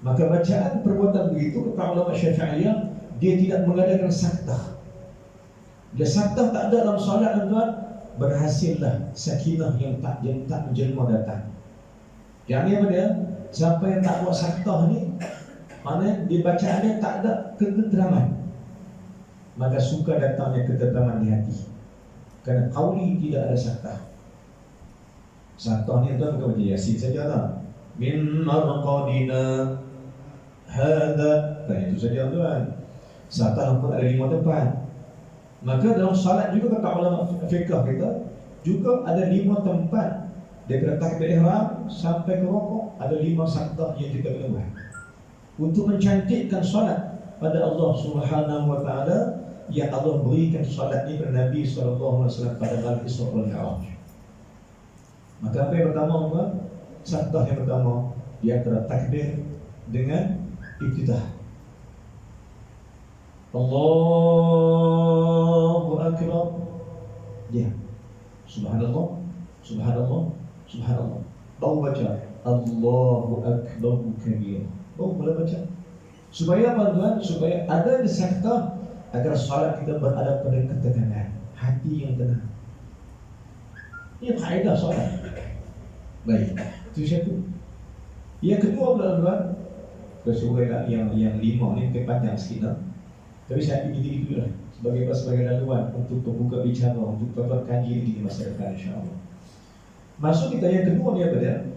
A: Maka bacaan perbuatan begitu kata ulama Syafi'iyah, dia tidak mengadakan saktah. Bila saktah tak ada dalam solat tuan, berhasillah sakinah yang tak menjelma datang. Yang ni apa dia? Siapa yang tak buat saktah ni, mana di bacaannya tak ada ketenteraman, maka suka datangnya ketenteraman di hati. Kerana qauli tidak ada saktah. Saktah ni tuan bukan baca Yasin saja tak? Min marqadina hada, itu saja tuan. Saktah pun ada 5 tempat. Maka dalam salat juga kata ulama fiqh kita juga ada 5 tempat. Daripada takbir ihram sampai ke rukuk ada 5 saktah yang kita kena buat untuk mencantikkan salat pada Allah Subhanahu wa taala yang Allah berikan salat ini kepada Nabi sallallahu alaihi wasallam pada malam Isra wal Mi'raj. Maka apa yang pertama tuan? Saktah yang pertama di antara takbir dengan iftitah. Allahu Akbar, dia subhanallah subhanallah subhanallah, baru baca Allahu Akbar kabir, baru mula baca. Supaya apa tuan? Supaya ada di saktah agar salat kita berada pada ketekanan hati yang tenang. Ini kaedah salat. Baik, itu satu. Yang kedua pula tuan, kesuruhan yang 5 ni panjang sikit lah. Tapi saya ambil gitu lah sebagai laluan untuk membuka bicara untuk tuan-tuan kaji di masa depan insya-Allah. Maksud kita yang kedua ni apa dia?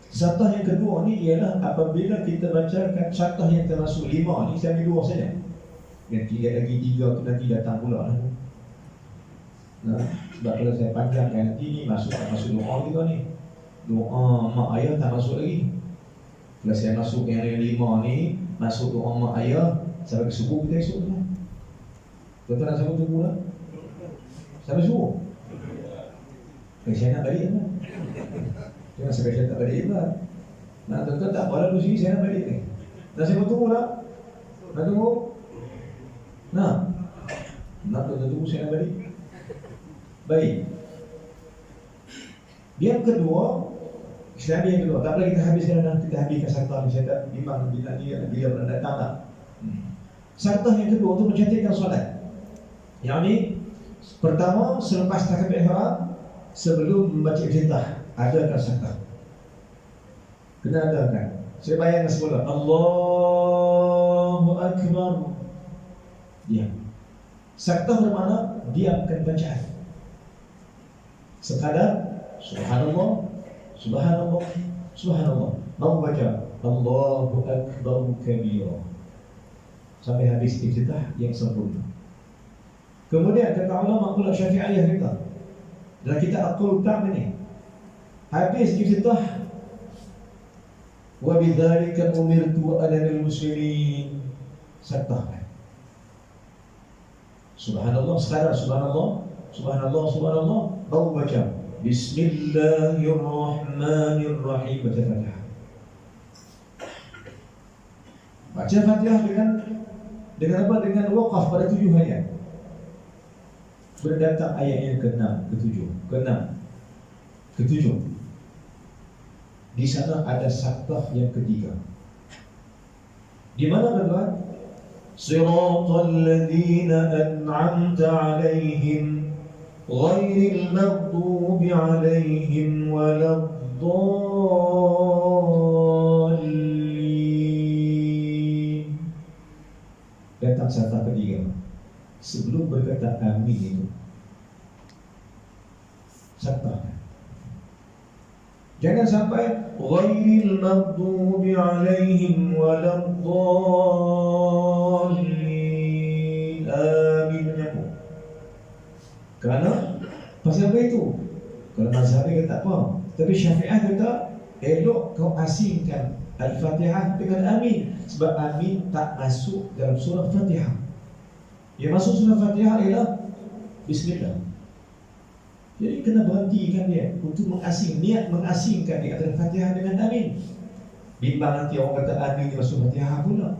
A: Saktah yang kedua ni ialah apabila kita bacakan saktah yang termasuk 5 ni, saya ambil 2 saja. Yang lagi 3 tu nanti datang pula lah. Nah, sebab kalau saya panjangkan nanti ni masuk doa juga ni. Doa mak ayah tak masuk lagi. Kalau saya masuk yang 5 ni, masuk doa mak ayah sampai ke subuh kita esok tu. Betul nak sampai subuh lah? Sampai subuh? Saya nak balik lah. Jangan sampai saya tak balik lah. Nah, tuan tak apa lalu sini saya nak balik ni. Dah saya tunggu lah. Nak tunggu. Nah. Nak tunggu saya nak balik. Baik. Yang kedua, Islam yang kedua, tak boleh kita habiskan dah, kita habiskan sartah ni. Saya tak bimbang bila pernah datang tak. Sartah yang kedua untuk mencantikkan solat. Yang ni pertama, selepas takbir ihram, sebelum membaca iftitah, adakan sartah. Kena adakan. Saya bayangkan semula, Allahu Akbar. Diam. Sartah bermakna diamkan bacaan. Sekadar Subhanallah, Subhanallah, Subhanallah. Mau baca Allahu Akbar kabira sampai habis iftitah yang sempurna. Kemudian kata ulama pula Syafi'iyah kita dalam kitab Aqul Ta'am ini, habis iftitah, wa bidzalika umirtu ana lil muslimin, sartah. Subhanallah, sekadar Subhanallah, Subhanallah, Subhanallah, baru baca Bismillahirrahmanirrahim, baca Fatihah. Baca Fatihah dengan apa? Dengan waqaf pada 7 ayat. Berdatang ayat yang ke-6, ke-7, ke-6, ke-7. Di sana ada sartah yang ketiga. Di mana tuan-tuan? Siratal ladzina an'amta 'alaihim ghairil maghdubi 'alaihim waladdallin. Datang sartah ketiga. Sebelum berkata amin itu sartah. Jangan sampai ghairil maghdubi 'alaihim waladdallin. Amin menyambung. Kerana pasal apa itu? Kalau mazhab kata tak apa, tapi Syafi'ah kata elok kau asingkan Al-Fatihah dengan amin, sebab amin tak masuk dalam surah Fatihah. Yang masuk surah Fatihah ialah Bismillah. Jadi kena berhentikan dia untuk niat mengasingkan di antara Fatihah dengan amin. Bimbang nanti orang kata amin masuk Fatihah pula.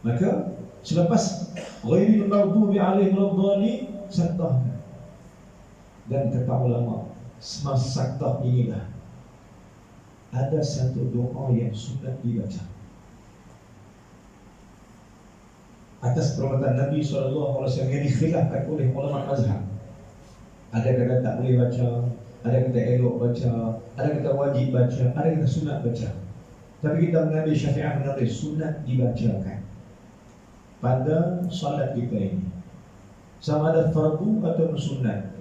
A: Maka selepas ghairil maghdubi 'alaihim waladdallin, sartah. Dan kata ulama, semasa sartah inilah ada satu doa yang sunat dibaca atas perbuatan Nabi SAW yang dikhilafkan oleh ulama mazhab. Ada kata tak boleh baca, ada kata elok baca, ada kata wajib baca, ada kata sunat baca. Tapi kita mengambil Syafi'ah mengambil sunat dibacakan pada salat kita ini, sama ada fardu atau sunat.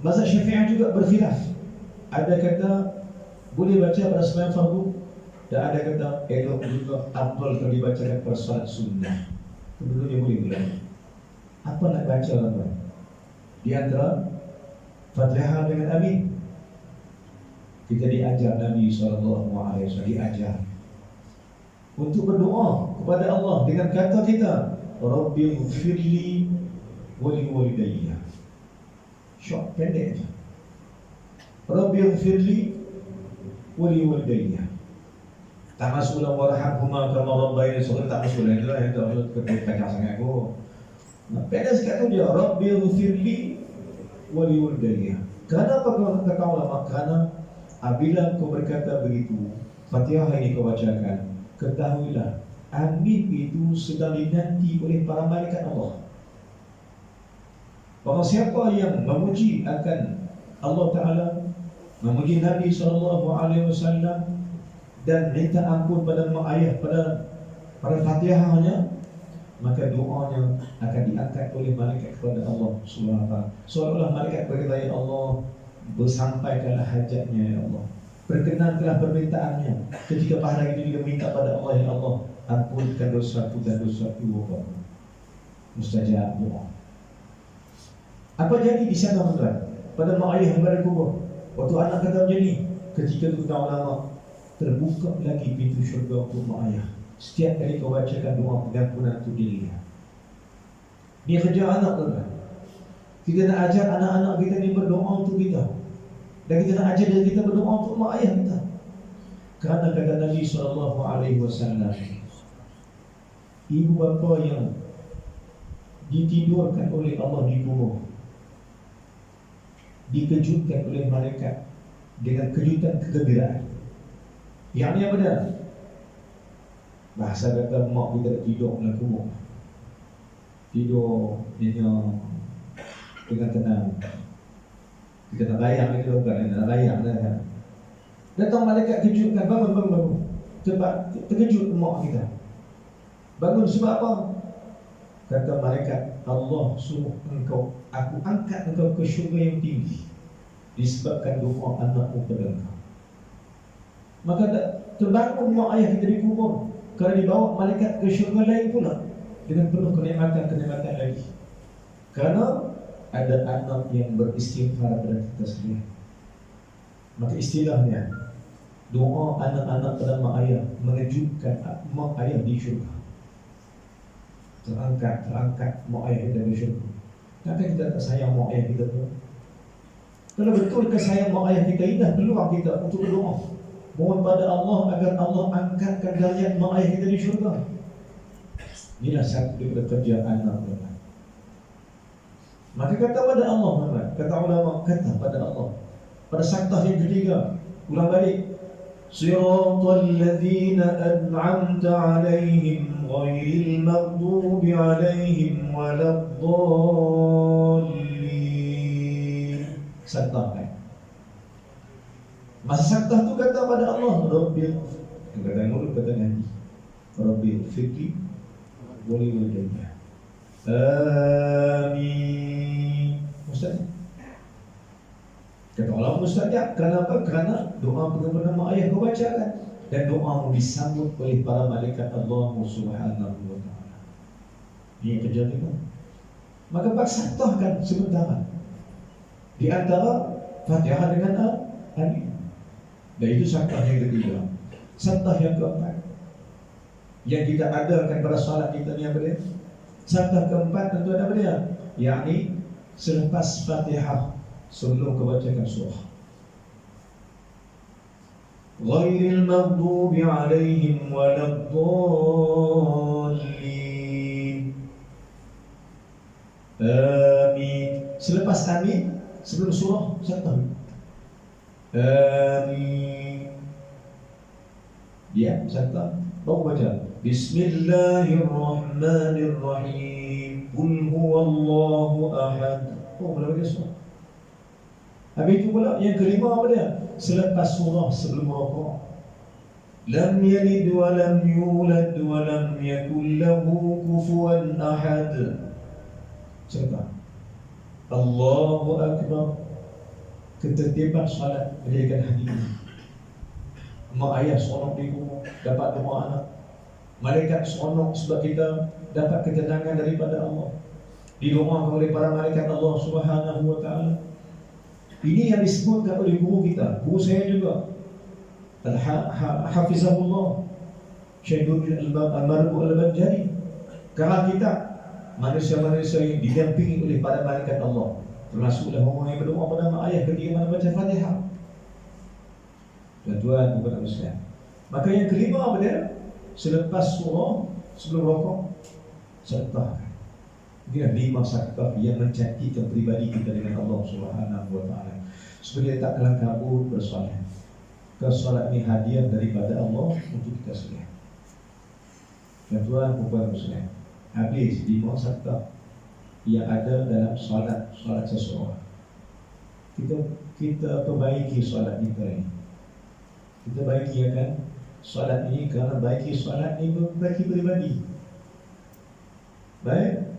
A: Mazhab Syafi'ah juga berkhilaf. Ada kata boleh baca pada sembahyang fardu, dan ada kata elok juga afdal kalau dibacakan pada salat sunnah. Kemudian boleh bilang apa nak baca apa? Di antara Fatihah dengan amin. Kita diajar Nabi SAW diajar untuk berdoa kepada Allah dengan kata kita, Rabbighfirli wa liwalidayya. Short pendek. Rabbighfirli wa liwalidayya. Tak masuk dalam warhamhuma kama rabbayani shaghira, tak masuk dalam itu yang tak masuk ke kacau sangat aku. Pendek sikit tu dia, Rabbighfirli wa liwalidayya. Kenapa kata ulama? Kerana apabila kau berkata begitu, Fatihah ini kau bacakan, ketahuilah amin itu sedang dinanti oleh para malaikat Allah. Bahawa siapa yang memuji akan Allah Ta'ala, memuji Nabi SAW dan minta ampun pada mak ayah pada Fatihahnya, maka doanya akan diangkat oleh malaikat kepada Allah SWT. Seolah-olah malaikat berkata, ya Allah, bersampaikanlah hajatnya ya Allah, berkenankanlah permintaannya. Ketika pahala itu juga minta pada Allah, ya Allah, ampunkan dosaku dan dosaku Bapa. Mustajab doa. Apa jadi di sana tuan? Pada mak ayah yang berada kubur, waktu anak kata macam ni, ketika itu kata ulama, terbuka lagi pintu syurga untuk mak ayah. Setiap kali kau bacakan doa pengampunan untuk dirinya. Ni kerja anak tuan. Kita nak ajar anak-anak kita ni berdoa untuk kita, dan kita nak ajar diri kita berdoa untuk mak ayah kita. Karena kata Nabi SAW, ibu bapa yang ditidurkan oleh Allah di kubur dikejutkan oleh malaikat dengan kejutan kegembiraan. Yang ni apa dia? Bahasa kata mak kita tidur dalam kubur, tidur dengan tenang. Kita tak layak itu bukan, tak layak dah. Datang malaikat kejutkan, bangun. Sebab terkejut mak kita. Bangun sebab apa? Kata malaikat, Allah suruh engkau, aku angkat engkau ke syurga yang tinggi disebabkan doa anakmu pada engkau. Maka terbangun mak ayah kita di kubur, kerana dibawa malaikat ke syurga lain pula dengan penuh kenikmatan lagi. Kerana ada anak yang beristighfar pada kita sekalian. Maka istilahnya doa anak-anak pada mak ayah mengejutkan mak ayah di syurga. Terangkat mak ayah kita di syurga. Takkan kita tak sayang mak ayah kita tu? Kalau betul kesayang mak ayah kita, indah peluang kita untuk berdoa, mohon pada Allah agar Allah angkatkan derajat mak ayah kita di syurga. Inilah satu daripada kerja anak kita. Maka kata pada Allah, kata ulama, kata pada Allah pada saktah yang ketiga, ulang balik, siratal ladzina an'amta 'alaihim ghairil maghdubi 'alaihim waladdallin. Saktah kan? Masa saktah tu kata pada Allah, Rabbil, kata mulut, kata nanti, Rabbil fikri boleh wajibnya. Amin. Ustaz, kata Allah mustajab. Kenapa? Kerana doa benar-benar mak ayah kau bacakan dan doamu disambut oleh para malaikat Allah Subhanahu wa ta'ala. Ini kerja kita. Maka saktahkan sebentar di antara Fatihah dengan Amin. Dan itu saktah yang ketiga. Saktah yang keempat yang kita adakan pada salat kita ni apa dia? Saktah keempat tentu ada apa dia? Yakni selepas Fatihah, sebelum kebacakan surah. Ghairil maghdubi 'alaihim waladdallin. Amin. Selepas amin, sebelum surah saktah. Amin. Dia saktah. Baru baca Bismillahirrahmanirrahim. Qul huwallahu ahad. Oh, boleh baca surah. Habis itu pula yang kelima apa dia? Selepas surah sebelum rukuk. Lam yalid wa lam yulad wa lam yakul lahu kufuwan ahad. Serta Allahu Akbar. Ketertiban salat menjadikan hati ini. Mak ayah seronok di kubur, dapat doa anak. Malaikat seronok sebab kita dapat ketenangan daripada Allah, didoakan oleh para malaikat Allah Subhanahu wa ta'ala. Ini yang disebutkan oleh guru kita, guru saya juga, Hafizahullah, Syaikhul Al-Marbu Al-Banjari. Kalau kita manusia-manusia yang didampingi oleh para malaikat Allah, termasuklah orang yang berdoa pada mak ayah ketika mana baca Fatihah. Tuan-tuan bukan Muslim. Maka yang kelima apa dia? Selepas surah, sebelum rukuk, saktahkan. Dia 5 saktah yang mencantikkan pribadi kita dengan Allah Subhanahu wa ta'ala, supaya tak kelang kabut bersolat. Solat ini hadiah daripada Allah untuk kita sekalian. Tuan-tuan bukan Muslim. Habis 5 saktah yang ada dalam solat seseorang. Kita perbaiki solat kita ini. Kita baiki akan solat ini, kerana baiki solat ini baiki pribadi. Baik.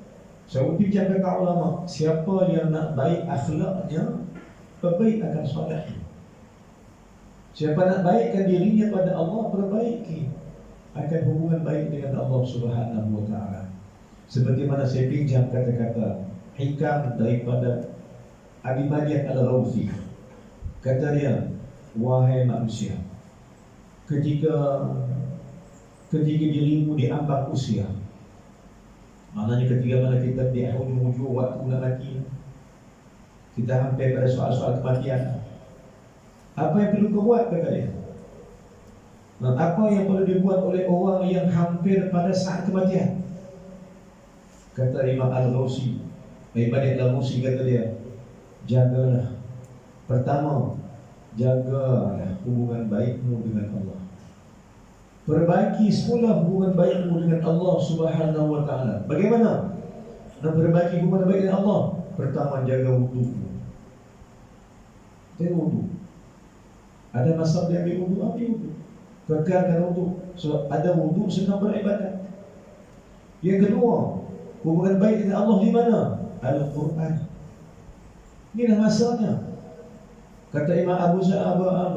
A: Saya ucapkan kata ulama, siapa yang nak baik akhlaknya, perbaik akan solat. Siapa nak baikkan dirinya pada Allah, perbaiki akan hubungan baik dengan Allah Subhanahu wa ta'ala. Seperti mana saya pinjam kata-kata hikam daripada Abi Madian Al-Rawfi. Kata dia, wahai manusia, ketika dirimu diambang usia, maknanya ketika mana kita di hujung waktu nak mati, kita hampir pada soal-soal kematian, apa yang perlu kau buat? Kata dia, Apa yang perlu dibuat oleh orang yang hampir pada saat kematian? Kata Imam Al-Ghawsi, Ibn Al-Ghawsi kata dia, jagalah. Pertama, jagalah hubungan baikmu dengan Allah. Perbaiki semula hubungan baikmu dengan Allah Subhanahu wa ta'ala. Bagaimana nak perbaiki hubungan baik dengan Allah? Pertama, jaga wudu'mu. Jaga wudu'. Ada masa dia ambil wudu', ambil wudu'. Kekalkan wudu'. So, ada wudu' senang beribadat. Yang kedua, hubungan baik dengan Allah di mana? Al-Quran. Inilah masanya. Kata Imam Abu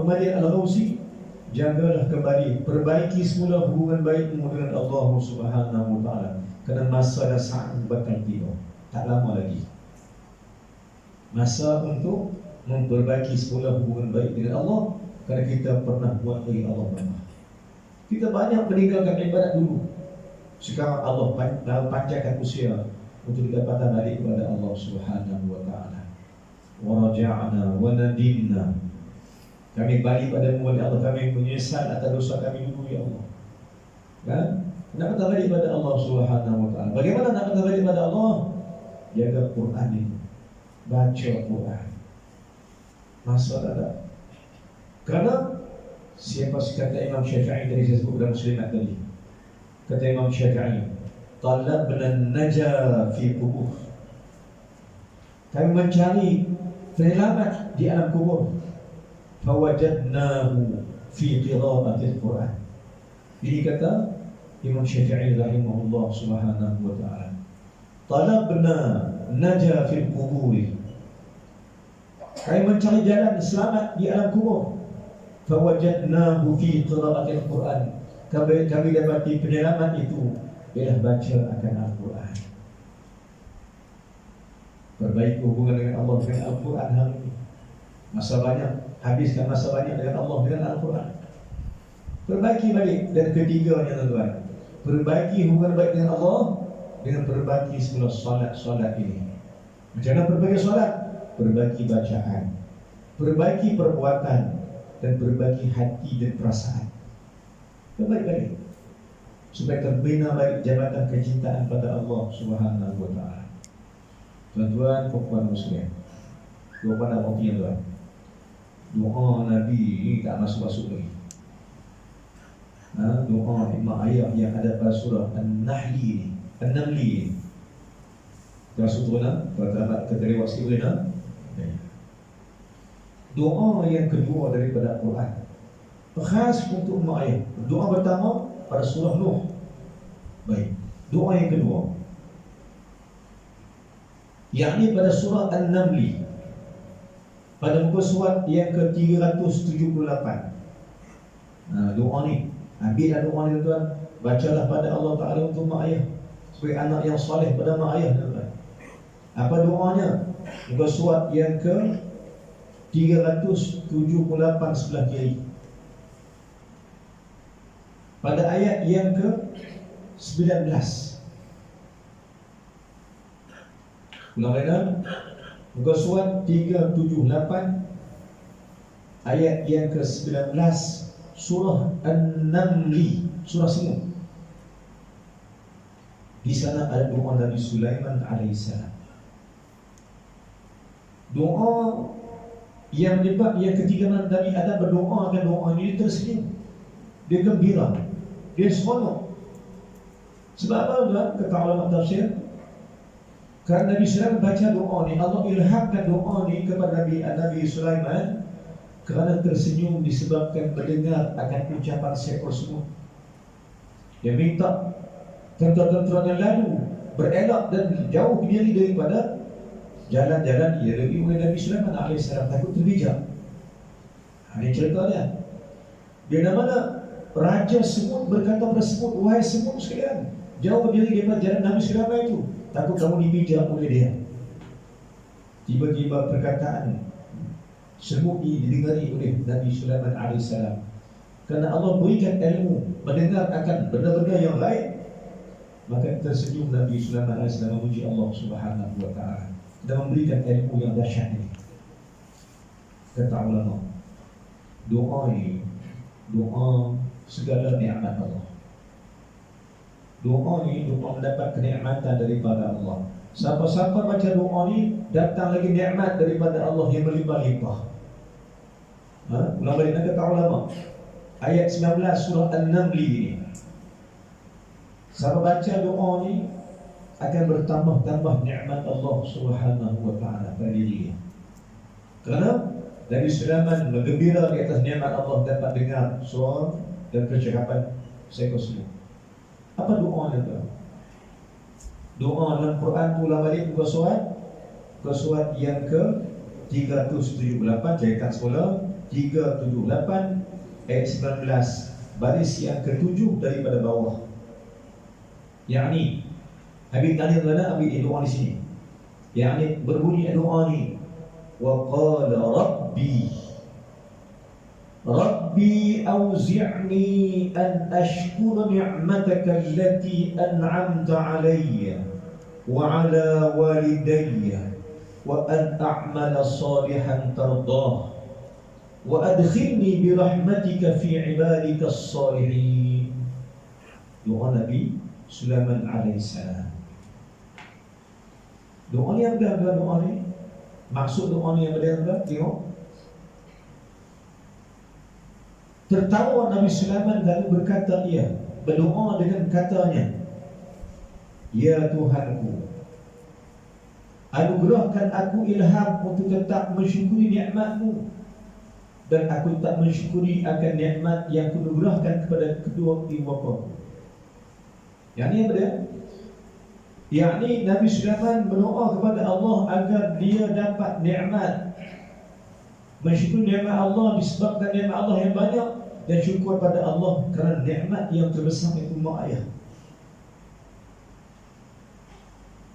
A: Malik Al-Ghawsi, jagalah kembali, perbaiki semula hubungan baikmu dengan Allah Subhanahu wa ta'ala. Kerana masa dan saat bakal tiba, tak lama lagi. Masa untuk memperbaiki semula hubungan baik dengan Allah, kerana kita pernah buat bagi Allah banyak. Kita banyak meninggalkan ibadat dulu. Sekarang Allah panjangkan usia untuk kita patah balik kepada Allah Subhanahu wa ta'ala. Wa raja'na wa nadimna. Kami balik pada-Mu ya Allah, kami menyesal atas dosa kami dulu ya Allah. Kan? Nak patah balik pada Allah Subhanahu wa ta'ala. Bagaimana nak patah balik pada Allah? Jaga Quran ini. Baca Quran. Masa tak ada. Kerana siapa kata Imam Syafi'i tadi, saya sebut dalam Muslimat tadi. Kata Imam Syafi'i, talabna najah fi kubur. Kami mencari penyelamat di alam kubur. Fawajadnahu fi qira'atil Quran. Ini kata Imam Syafi'i rahimahullah subhanahu wa ta'ala. Talabna najah fil kuburi. Kami mencari jalan selamat di alam kubur. Fawajadnahu fi qira'atil Quran. Kami dapati penyelamat itu ialah baca akan Al-Quran. Perbaiki hubungan dengan Allah dengan Al-Quran hari ini. Masa banyak, habiskan masa banyak dengan Allah dengan Al-Quran. Perbaiki balik. Dan ketiganya tuan-tuan, perbaiki hubungan baik dengan Allah dengan perbaiki semula solat ini. Macam mana perbaiki solat? Perbaiki bacaan, perbaiki perbuatan, dan perbaiki hati dan perasaan. Perbaik-baik supaya terbina baik jabatan kecintaan pada Allah Subhanahu wa ta'ala. Tuan-tuan, puan muslim, doa nak berhenti tuan. Doa Nabi ini tak masuk-masuk lagi. Doa lima ayat yang ada pada surah An-Nahli ini. Masuk tuan, kalau tak lewat sikit boleh. Doa yang kedua daripada Quran, khas untuk umat ayat. Doa pertama pada surah Nuh. Baik. Doa yang kedua, yakni pada surah An-Naml, pada muka surat yang ke-378. Doa ni, ambillah doa ni tuan, bacalah pada Allah Ta'ala untuk mak ayah, sebagai anak yang soleh pada mak ayah tuan. Apa doanya? Muka surat yang ke-378 sebelah kiri. Pada ayat yang ke-19. Ulang lagi. Muka surat 378 ayat yang ke-19 surah An-Naml, surah semut. Di sana ada doa Nabi Sulaiman alaihissalam. Doa yang menyebab yang ketiga Nabi Adam berdoa akan doa ini, dia tersenyum, dia gembira, dia seronok. Sebab apa tuan? Kata ulama tafsir, kerana Nabi Sulaiman baca doa ni, Allah ilhamkan doa ni kepada Nabi Sulaiman kerana tersenyum disebabkan mendengar akan ucapan seekor semut. Dia minta tentera-tentera yang lalu berelak dan jauh diri daripada jalan-jalan yang dilalui oleh Nabi Sulaiman AS, takut terbijak. Ini cerita dia. Bila mana Raja Semut berkata pada semut, wahai semut sekalian, jauh diri daripada jalan Nabi Sulaiman itu, takut kamu dipijak oleh dia. Tiba-tiba perkataan semut ini didengari oleh Nabi Sulaiman AS. Kerana Allah berikan ilmu mendengar akan benda-benda yang lain, maka tersenyum Nabi Sulaiman AS memuji Allah Subhanahu wa ta'ala dan memberikan ilmu yang dahsyat ini. Kata ulama, doa ini doa segala nikmat Allah. Doa ni doa mendapat kenikmatan daripada Allah. Siapa-siapa baca doa ni, datang lagi nikmat daripada Allah yang melimpah-limpah. Ulama ini kata ulama ayat 19 surah An-Naml ini. Siapa baca doa ni akan bertambah-tambah nikmat Allah Subhanahu wa taala pada dirinya. Kerana Nabi Sulaiman bergembira di atas nikmat Allah, dapat dengar suara dan percakapan seekor semut. Apa doa dia? Doa dalam Quran tu ulang balik muka surat yang ke 378, jaitan semula 378 ayat 19, baris yang ke-7 daripada bawah. Yakni Habib tanya kerana Habib doa di sini. Yakni berbunyi doa ni, wa qala Rabbi awzi'ni an ashkura ni'mataka allati an'amta alayya wa ala walidayya wa an a'mala salihan tardah wa adkhilni bi rahmatika fi ibadika as-salihin. Doa Nabi Sulaiman alaihissalam. Doa ni apa doa ni? Maksud doa ni apa? Tengok. Tertawa Nabi Sulaiman lalu berkata, ia berdoa dengan katanya, ya Tuhanku, anugerahkan aku ilham untuk tetap mensyukuri nikmat-Mu, dan aku tak mensyukuri akan nikmat yang kunugerahkan kepada kedua ibu bapa. Yang ni apa dia? Yakni Nabi Sulaiman berdoa kepada Allah agar dia dapat nikmat, mensyukuri nikmat Allah disebabkan nikmat Allah yang banyak, dan syukur pada Allah kerana nikmat yang terbesar itu mak ayah.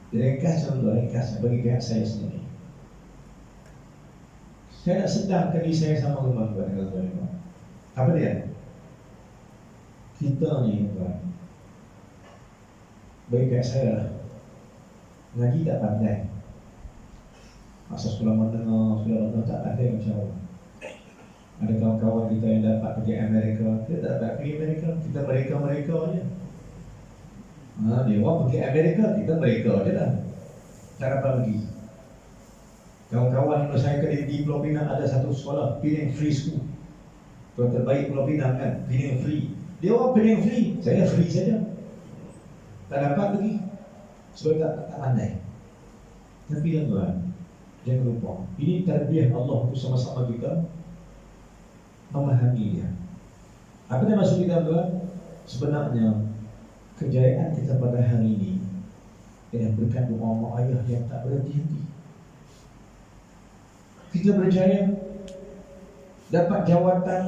A: Ringkas bagi pihak saya sendiri. Saya nak sedangkan diri saya sama tuan-tuan dan tuan-tuan. Apa dia? Kita ni tuan, bagi pihak saya lah, ngaji tak pandai. Masa sekolah menengah, sekolah tak pandai macam mana. Ada kawan-kawan kita yang dapat pergi Amerika, kita tak dapat pergi Amerika, kita mereka aja. Dia orang pergi Amerika, kita mereka aja dah. Tak dapat pergi. Kawan-kawan saya di Pulau Pinang ada satu sekolah, Penang Free School. Sekolah terbaik Pulau Pinang kan, Penang Free. Dia orang Penang Free, saya free saja. Tak dapat pergi sebab tak pandai. Tapi tuan, jangan lupa, ini tarbiyah Allah untuk sama-sama kita memahami dia. Apa yang maksud kita tuan? Sebenarnya kejayaan kita pada hari ini dengan berkat doa mak ayah yang tak berhenti-henti. Kita berjaya dapat jawatan.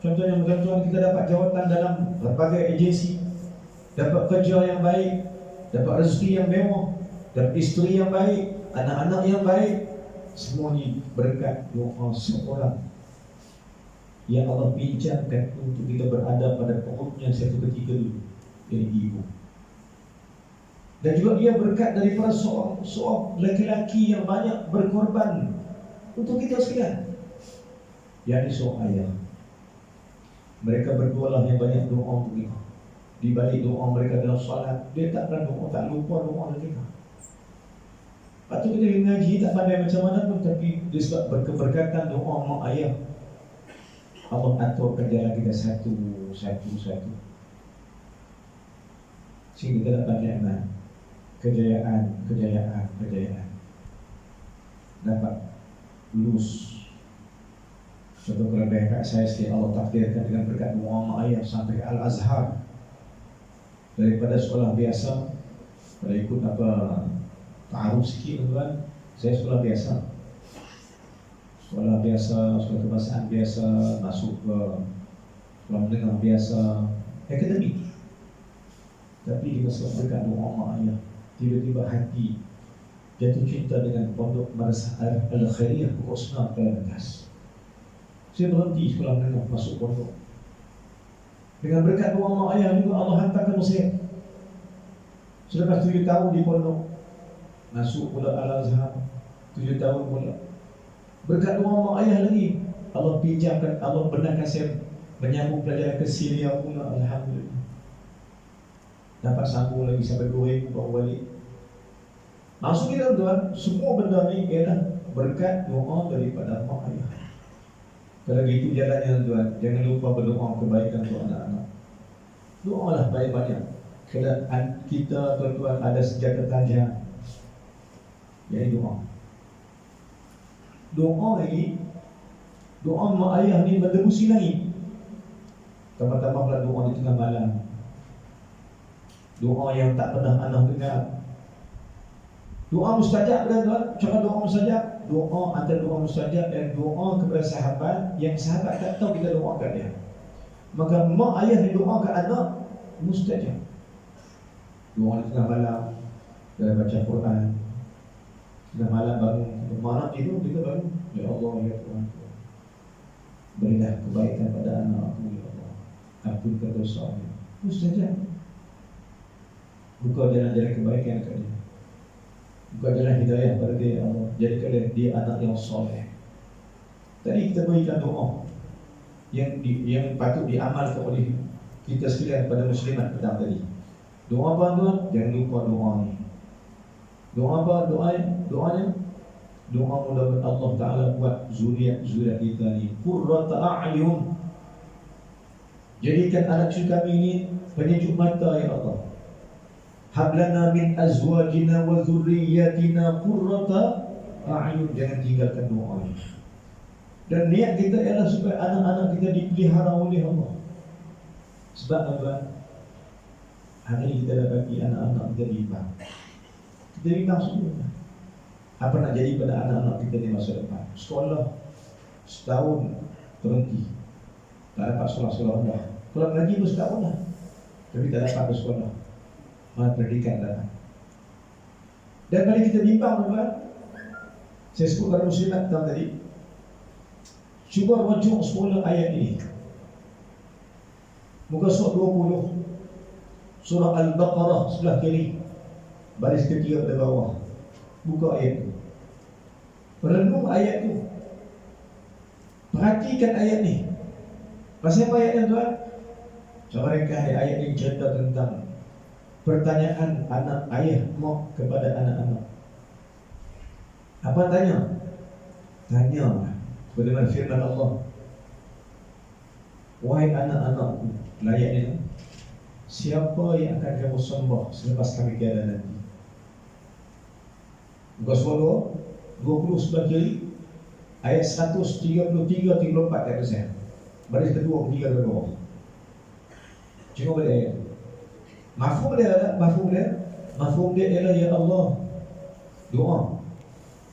A: Contohnya tuan-tuan, kita dapat jawatan dalam berbagai agensi, dapat kerja yang baik, dapat rezeki yang mewah, dapat isteri yang baik, anak-anak yang baik. Semua ini berkat doa seorang yang Allah pinjamkan untuk kita berada pada perutnya satu ketika dulu, dari ibu. Dan juga dia berkat daripada seorang lelaki yang banyak berkorban untuk kita sekalian, yakni seorang ayah. Mereka berdua lah yang banyak doa untuk kita. Di balik doa mereka dalam solat, dia tak pernah doa, tak lupa doa kita. Lepas tu kita mengaji tak pandai macam mana pun, tapi disebab berkeberkatan doa mak ayah, Allah aturkan jalan kita satu. Sehingga kita dapat nikmat, kejayaan. Dapat lulus. Contoh kelebihan kat saya sikit, Allah takdirkan dengan berkat doa mak ayah sampai ke Al-Azhar. Daripada sekolah biasa, pada ikut ta'aruf sikit tuan, saya sekolah biasa, sekolah kebangsaan biasa, masuk ke sekolah menengah biasa, akademik. Tapi di masa berkat doa mak ayah, tiba-tiba hati jatuh cinta dengan pondok Madrasah Al-Khairiyah Pokok Senang Kelantas. Saya berhenti sekolah menengah, masuk pondok. Dengan berkat doa mak ayah juga Allah hantarkan Mesir. Selepas 7 tahun di pondok, masuk pula Al-Azhar, 7 tahun pula. Berkat doa mak ayah lagi, Allah pinjamkan, Allah benarkan saya Menyambung pelajaran ke Syria pula, alhamdulillah. Dapat sambung lagi sampai 2,000 baru balik. Maksud kita tuan, semua benda ni ialah berkat doa daripada mak ayah. Kalau gitu jalannya tuan, jangan lupa berdoa kebaikan untuk anak-anak. Doalah banyak-banyak. Kalau kita tuan-tuan ada senjata tajam, jadi doa. Doa lagi, doa mak ayah ni mendebusi langit. Tambah-tambah pula doa di tengah malam, doa yang tak pernah anak dengar. Doa mustajab kan tuan? Cara doa mustajab, doa antara doa mustajab dan doa kepada sahabat yang sahabat tak tahu kita doakan dia. Maka mak ayah ni doakan anak mustajab. Doa di tengah malam, dalam baca Quran, tengah malam bangun, malam tidur kita bangun, ya Allah ya Tuhan, berilah kebaikan pada anak aku ya Allah, ampunkan dosanya. Mustajab. Buka jalan-jalan kebaikan kat dia, buka jalan hidayah pada dia ya Allah, jadikan dia anak yang soleh. Tadi kita berikan doa yang patut diamalkan oleh kita sekalian pada muslimat petang tadi. Doa apa tuan? Jangan lupa doa ni. Doa apa? Doanya doa mudah-mudahan Allah Ta'ala buat zuriat kita ni qurrata a'yun. Jadikan anak cucu kami ni penyejuk mata ya Allah. Hablana min azwajina wa dhurriyyatina qurrata a'yun. Jangan tinggalkan doa ni. Dan niat kita ialah supaya anak-anak kita dipelihara oleh Allah. Sebab apa? Hari ini kita dah bagi anak-anak kita bimbang. Kita bimbang semua. Apa nak jadi pada anak-anak kita di masa depan? Sekolah setahun berhenti, tak dapat sekolah dah. Kalau mengaji pun setahun dah, tapi tak dapat bersekolah. Mana pendidikan datang. Dan kali kita bimbang tuan, saya sebut pada muslimat tadi, cuba rujuk sekolah ayat ini. Muka surat 20, surah Al-Baqarah sebelah kiri, baris ketiga pada bawah. Buka ayat itu, renung ayat itu, perhatikan ayat ni. Pasal apa ayatnya tuan? Coba ringkas ayat ini cerita tentang pertanyaan anak ayah mak kepada anak-anak. Apa tanya? Tanya bagaimana firman Allah, wahai anak-anakku, ayat ini, siapa yang akan kamu sembah selepas kami tiada nanti? Muka surat 20 sebelah kiri, ayat 133-34 kata saya. Baris kedua ketiga ke bawah. Cuba balik ayat. Mafhum dia ialah ya Allah, doa.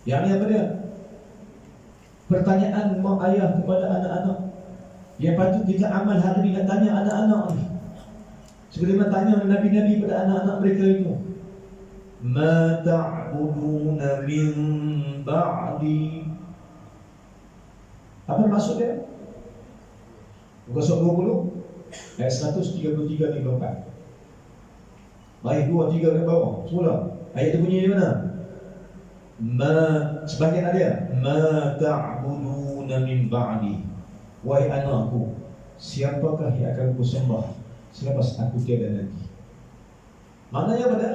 A: Yang ni apa dia? Pertanyaan mak ayah kepada anak-anak yang patut kita amal hari ini. Nak tanya anak-anak ni sebagaimana tanya Nabi-Nabi pada anak-anak mereka itu, ma ta'buduna min ba'di. Apa maksud dia? Muka surat 20 ayat 133-34. Baik 2-3 ke bawah. Semula ayat itu bunyi di mana? Sebagian ada ma ta'buduna min ba'di. Wahai anakku, siapakah yang akan kusembah selepas aku tiada nanti? Maknanya apa dah?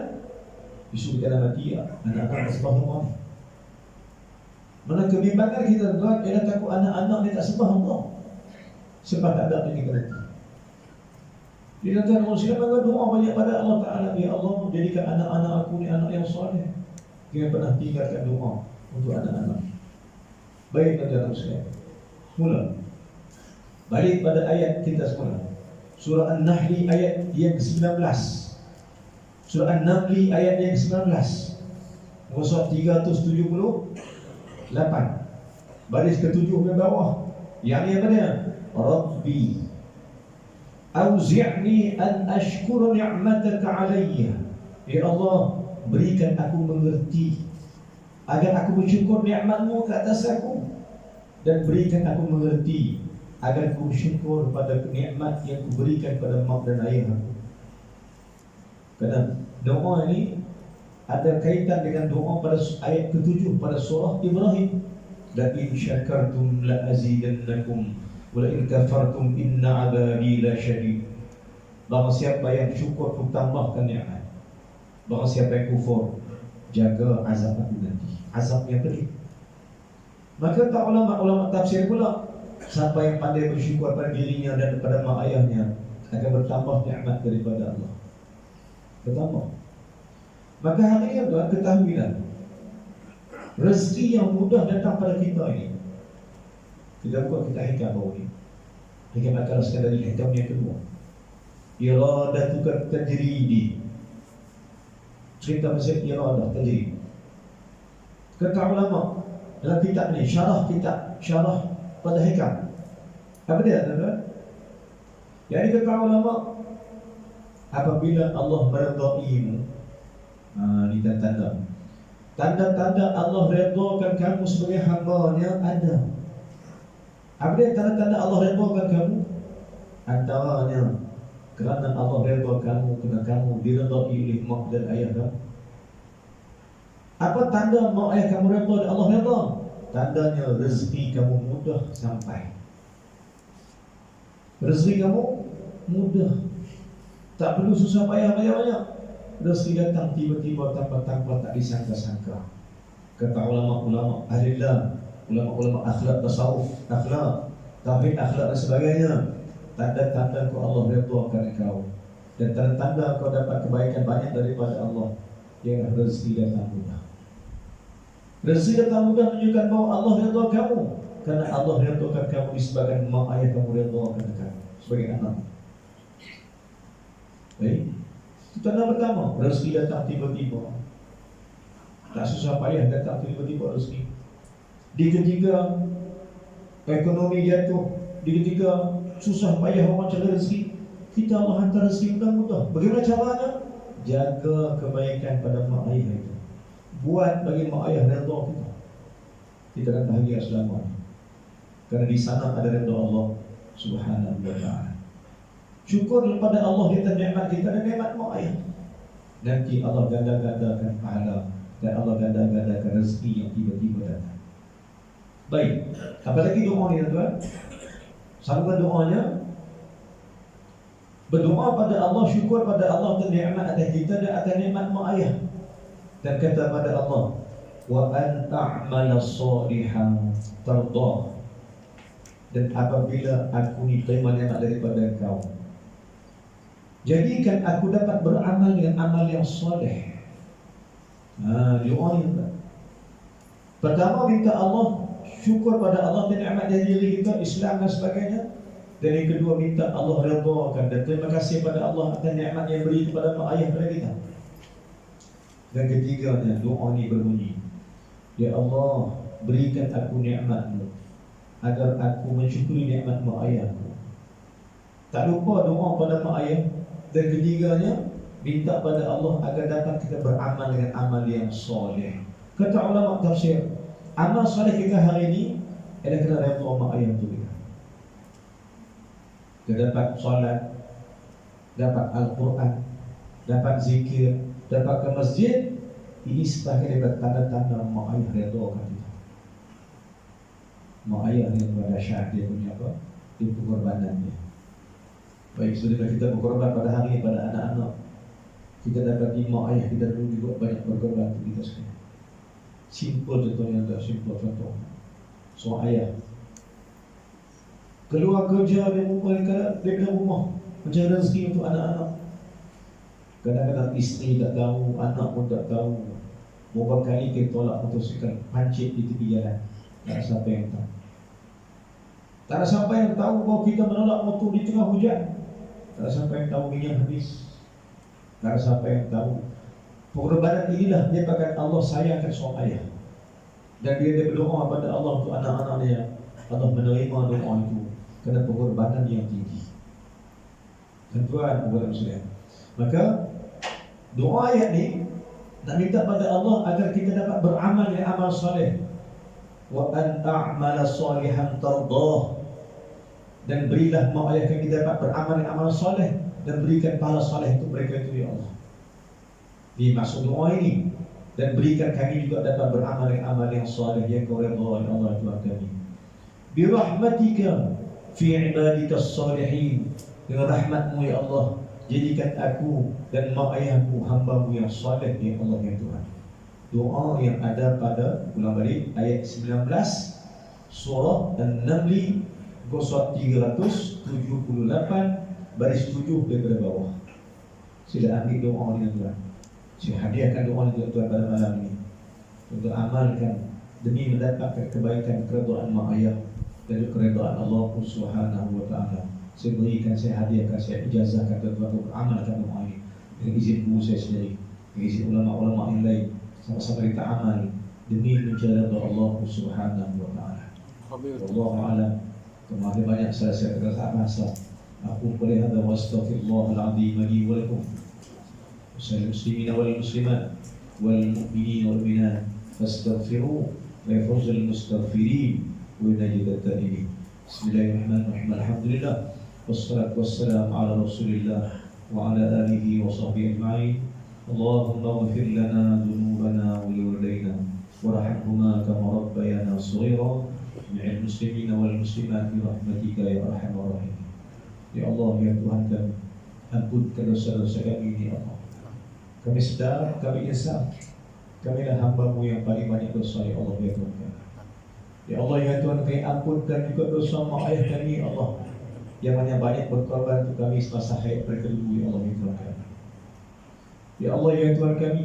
A: Isu kita dah mati ya, anak-anak sembah Allah. Mana kebimbangan kita tuan ialah takut anak-anak ni tak sembah Allah sebab tak ada kita nanti. Dia kata Muslim doa banyak pada Allah Ta'ala, ya Allah jadikan anak-anak aku ni anak yang soleh. Jangan pernah tinggalkan doa untuk anak-anak. Baik tuan-tuan Muslim, mula balik pada ayat kita semula. Surah An-Nahl ayat yang ke-19. Surah An-Nahl ayat yang ke-19. Muka surat 378. Baris ke-7 ke bawah. Yang ni apa dia? Rabbi auzi'ni an ashkura ni'mataka alayya. Ya Allah, berikan aku mengerti agar aku bersyukur nikmat-Mu ke atas aku, dan berikan aku mengerti agar aku bersyukur pada nikmat yang ku berikan pada mak dan ayah aku. Kerana doa ini ada kaitan dengan doa pada ayat ke-7 pada surah Ibrahim. La in syakartum la azidannakum Wa in kafartum inna 'adzabi lasyadid. Barang siapa yang syukur aku tambahkan nikmat. Barang siapa yang kufur, jaga azab aku nanti. Azab yang pedih. Maka tak ulama tafsir pula, siapa yang pandai bersyukur pada dirinya dan kepada mak ayahnya akan bertambah nikmat daripada Allah. Bertambah. Maka hari ini tuan ketahuilah, rezeki yang mudah datang pada kita ini. Kita buat kita hikam bawah ini. Hikam akan sekadar hikam yang kedua. Iradatuka tajridi. Cerita pasal iradah tajridi. Kata ulama dalam kitab ni, syarah pada hikam. Apa dia tuan-tuan? Jadi kata ulama, apabila Allah meridaimu, ini tanda. Tanda-tanda Allah redhakan kamu sebagai hamba-Nya ada. Apa dia tanda-tanda Allah redhakan kamu? Antaranya kerana Allah redha kamu, kerana kamu diredai oleh mak dan ayah kamu. Apa tanda mak ayah kamu redha dan Allah redha? Tandanya rezeki kamu mudah sampai. Rezeki kamu mudah, tak perlu susah payah banyak-banyak. Rezeki datang tiba-tiba tanpa tak disangka-sangka. Kata ulama-ulama ahlillah, ulama-ulama akhlak tasawuf, akhlak tauhid, akhlak dan sebagainya, tanda-tanda kau Allah redhakan kau dan tanda-tanda kau dapat kebaikan banyak daripada Allah ialah rezeki datang mudah. Rezeki datang mudah menunjukkan bahawa Allah redha kamu, kerana Allah redhakan kamu disebabkan mak ayah kamu redhakan kamu sebagai anak. Baik. Itu tanda pertama, rezeki datang tiba-tiba. Tak susah payah datang tiba-tiba rezeki. Di ketiga, ekonomi jatuh. Di ketiga, susah payah orang cari rezeki, kita Allah hantar rezeki mudah-mudah. Bagaimana caranya? Jaga kebaikan pada mak ayah itu. Buat bagi mak ayah redha kita. Kita akan bahagia selamanya. Kerana di sana ada redha Allah Subhanahu wa ta'ala. Syukur kepada Allah di atas nikmat kita dan nikmat mak ayah. Nanti Allah ganda-gandakan pahala dan Allah ganda-gandakan rezeki yang tiba-tiba datang. Baik, apalagi doa ni tuan-tuan. Sambungan doanya, berdoa pada Allah, syukur pada Allah dan nikmat atas kita dan atas nikmat mak ayah. Dan kata pada Allah, wa an a'mala salihan tardah. Dan apabila aku diterima nikmat daripada Engkau, jadikan aku dapat beramal dengan amal yang soleh. Doa ni. Pertama minta Allah, syukur pada Allah dan nikmat dari diri kita, Islam dan sebagainya. Dan yang kedua minta Allah redhakan dan terima kasih pada Allah atas nikmat yang beri kepada mak ayah pada kita. Dan ketiganya doa ni berbunyi, ya Allah, berikan aku nikmat-Mu agar aku mensyukuri nikmat mak ayahku. Tak lupa doa pada mak ayah. Dan ketiganya minta pada Allah agar dapat kita beramal dengan amal yang soleh. Kata ulama tafsir, amal soleh kita hari ini adalah kena redha mak ayah tu kita. Kita dapat solat, dapat Al-Quran, dapat zikir, dapat ke masjid. Ini sebagai tanda-tanda mak ayah redhakan kita. Mak ayah ni berdahsyat, dia punya apa? Dia pengorbanan dia. Baik, sudah kita berkorban pada hari ini pada anak-anak, kita dapat mak ayah kita dulu juga banyak berkorban untuk kita sekalian. Simple contohnya, tak simple contoh. Seorang ayah keluar kerja dari rumah mencari rezeki untuk anak-anak. Kadang-kadang isteri tak tahu, anak pun tak tahu. Beberapa kali kita tolak motosikal, pancit di tepi jalan. Tak ada siapa yang tahu. Tak ada siapa yang tahu bahawa kita menolak motor di tengah hujan. Tak ada siapa yang tahu minyak habis. Tak ada siapa yang tahu. Pengorbanan inilah dia bahkan Allah sayangkan seorang ayah. Dan dia berdoa pada Allah untuk anak-anak dia. Allah menerima doa itu kerana pengorbanan yang tinggi. Tuan-tuan, kepada muslim. Maka doa ayat ni nak minta pada Allah agar kita dapat beramal dengan amal soleh. Wa an a'mala salihan tardah. Dan berilah mak ayah kami dapat beramal dengan amal soleh dan berikan pahala soleh untuk mereka itu, ya Allah. Ini maksud doa ini. Dan berikan kami juga dapat beramal dengan amal yang soleh yang Kau redha, ya Allah Tuhan kami. Bi rahmatika, fi ibadikas salihin. Dengan rahmat-Mu ya Allah, jadikan aku dan mak ayahku hamba-Mu yang saleh ya Allah ya Tuhan. Doa yang ada pada ulang balik ayat 19 surah An-Naml surat 378 baris 7 daripada bawah. Sila ambil doa dengan Tuhan. Saya hadiahkan doa dengan Tuhan pada malam ini untuk amalkan demi mendapatkan kebaikan keridhaan mak ayah dan keridhaan Allah Subhanahu wa taala. Saya berikan, saya hadiahkan, saya ijazahkan Tuhan untuk amalkan doa ini dengan izin guru saya sendiri, dengan izin ulama-ulama yang lain, sama-sama kita amal demi menjaga Allah Subhanahu wa taala. Wallahu a'lam. Kemarin banyak saya terasa masa. Aku boleh ada wastaghfirullahal azim li wa lakum. Wasal muslimin wal muslimat wal mu'minin wal mu'minat fastaghfiru wa yafuzul mustaghfirin wa najidat taibin. Bismillahirrahmanirrahim. Alhamdulillah. Wassalatu wassalamu ala Rasulillah wa ala alihi wa sahbihi ajma'in. Allahumma ighfir lana dhunubana wa liwalidayna warhamhuma kama rabbayana shaghira. Jami'al muslimin wal muslimat bi rahmatika ya arhamar rahimin. Ya Allah ya Tuhan kami, ampunkan dosa-dosa kami ini ya Allah. Kami sedar, kami nyesal. Kamilah hamba-Mu yang paling banyak dosa ya Allah ya Tuhan kami. Ya Allah ya Tuhan kami, ampunkan juga dosa mak ayah kami ya Allah, yang banyak berkorban untuk kami semasa hayat mereka dulu ya Allah ya Tuhan kami. Ya Allah ya Tuhan kami,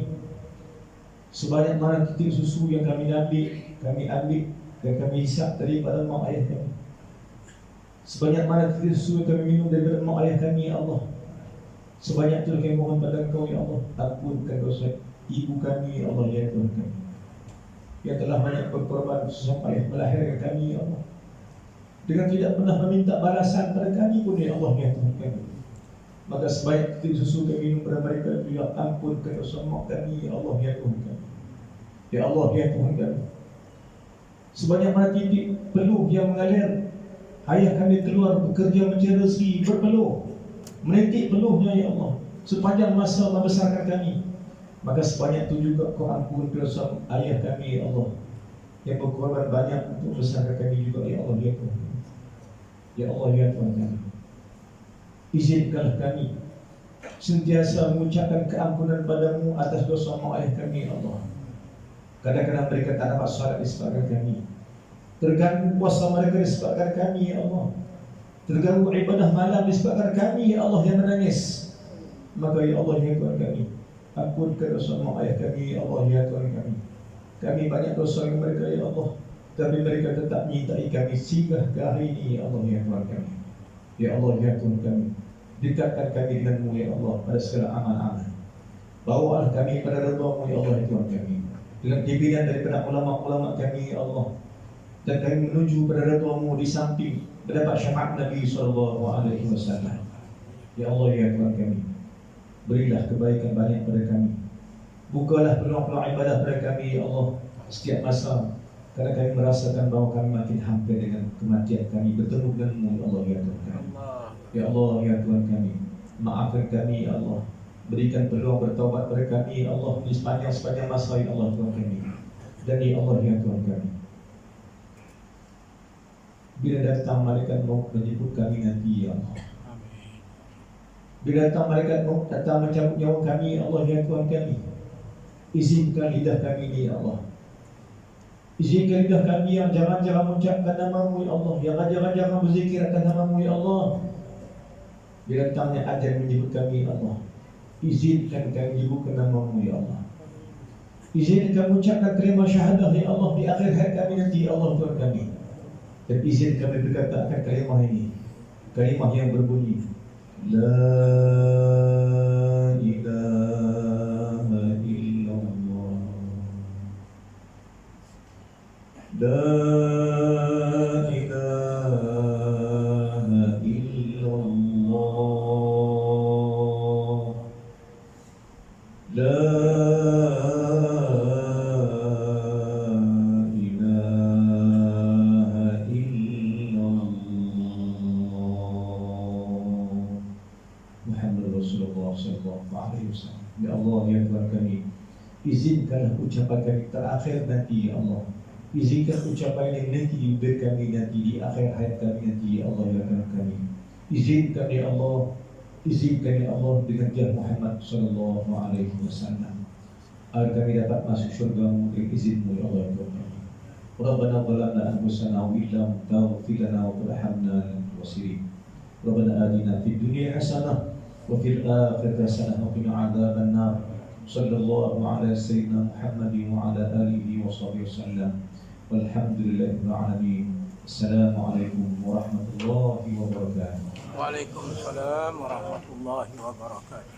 A: sebanyak mana titik susu yang kami ambil dan kami hisap daripada mak ayah kami, sebanyak mana titik susu yang kami minum daripada mak ayah kami ya Allah, sebanyak itu kami mohon pada Engkau ya Allah, ampunkan dosa ibu kami ya Allah ya Tuhan kami, yang telah banyak berkorban sampai melahirkan kami ya Allah, dengan tidak pernah meminta balasan pada kami pun ya Allah ya Tuhan kami. Maka sebanyak titik susu kami minum pada mereka itu ya ampunkan dosa mak kami ya Allah ya Tuhan kami. Ya Allah ya Tuhan kami, sebanyak mana titik peluh yang mengalir, ayah kami keluar bekerja mencari rezeki, berpeluh, menitik peluhnya ya Allah sepanjang masa membesarkan kami. Maka sebanyak itu juga Kau ampun dosa ayah kami ya Allah, yang berkorban banyak untuk membesarkan kami juga ya Allah ya Tuhan. Ya Allah ya Tuhan kami, izinkanlah kami sentiasa mengucapkan keampunan padamu atas dosa mak ayah kami ya Allah. Kadang-kadang mereka tak dapat salat disebabkan kami, terganggu puasa mereka disebabkan kami ya Allah, terganggu ibadah malam disebabkan kami ya Allah yang menangis. Maka ya Allah ya Tuhan kami, ampunkan dosa mak ayah kami ya Allah ya Tuhan kami. Kami banyak dosa yang mereka ya Allah, tapi mereka tetap menyintai kami singgah ke hari ini ya Allah ya Tuhan kami. Ya Allah ya Tuhan kami, dekatkan kami dengan-Mu ya Allah pada segala amal-amal. Bawalah kami pada redha-Mu ya Allah ya Tuhan kami, dengan pimpinan daripada ulama-ulama kami ya Allah, dan kami menuju pada redha-Mu di samping mendapat syafaat Nabi SAW. Ya Allah ya Tuhan kami, berilah kebaikan banyak pada kami, bukalah peluang-peluang ibadah pada kami ya Allah setiap masa, karena kami merasakan bahawa kami makin hampir dengan kematian kami bertemu dengan-Mu ya Allah ya Tuhan kami. Ya Allah ya Tuhan kami, maafkan kami ya Allah, berikan peluang bertaubat pada kami ya Allah di sepanjang masa ya Allah Tuhan kami. Dan ya Allah ya Tuhan kami, bila datang malaikat maut menjemput kami nanti ya Allah, bila datang malaikat maut datang mencabut nyawa kami ya Allah ya Tuhan kami, izinkan lidah kami ini ya Allah, izinkan lidah kami yang jangan-jangan mengucapkan nama-Mu ya Allah, yang jangan-jangan berzikir akan nama-Mu ya Allah. Bila datangnya ajal menyebut kami ya Allah, izinkan kami menyebutkan nama-Mu ya Allah, izinkan mengucapkan terima syahadah ya Allah di akhir hayat kami nanti ya Allah Tuhan kami. Dan izin kami berkata akan kalimah ini, kalimah yang berbunyi La ilaha illallah, La ilaha illallah, La Ya Allah ya Tuhan kami, izinkanlah ucapan kami terakhir nanti ya Allah Izinkan ucapan yang nanti di kami nanti di akhir hayat kami nanti, ya Allah ya kami. Izinkan ya Allah, izinkan ya Allah dengan Jah Muhammad sallallahu alaihi wasallam, agar kami dapat masuk surga-Mu dengan izin-Mu ya Allah ya Tuhan. Rabbana zalamna anfusana wa illam taghfir lana wa tarhamna lanakunanna khasirin. Rabbana atina fid dunya hasanah wa fil akhirati hasanah wa qina adzaban nar. Sallallahu ala sayyidina Muhammadin wa ala alihi wa sahbihi wasallam. Walhamdulillahirabbil alamin. Assalamualaikum warahmatullahi wabarakatuh.
B: Waalaikumsalam warahmatullahi wabarakatuh.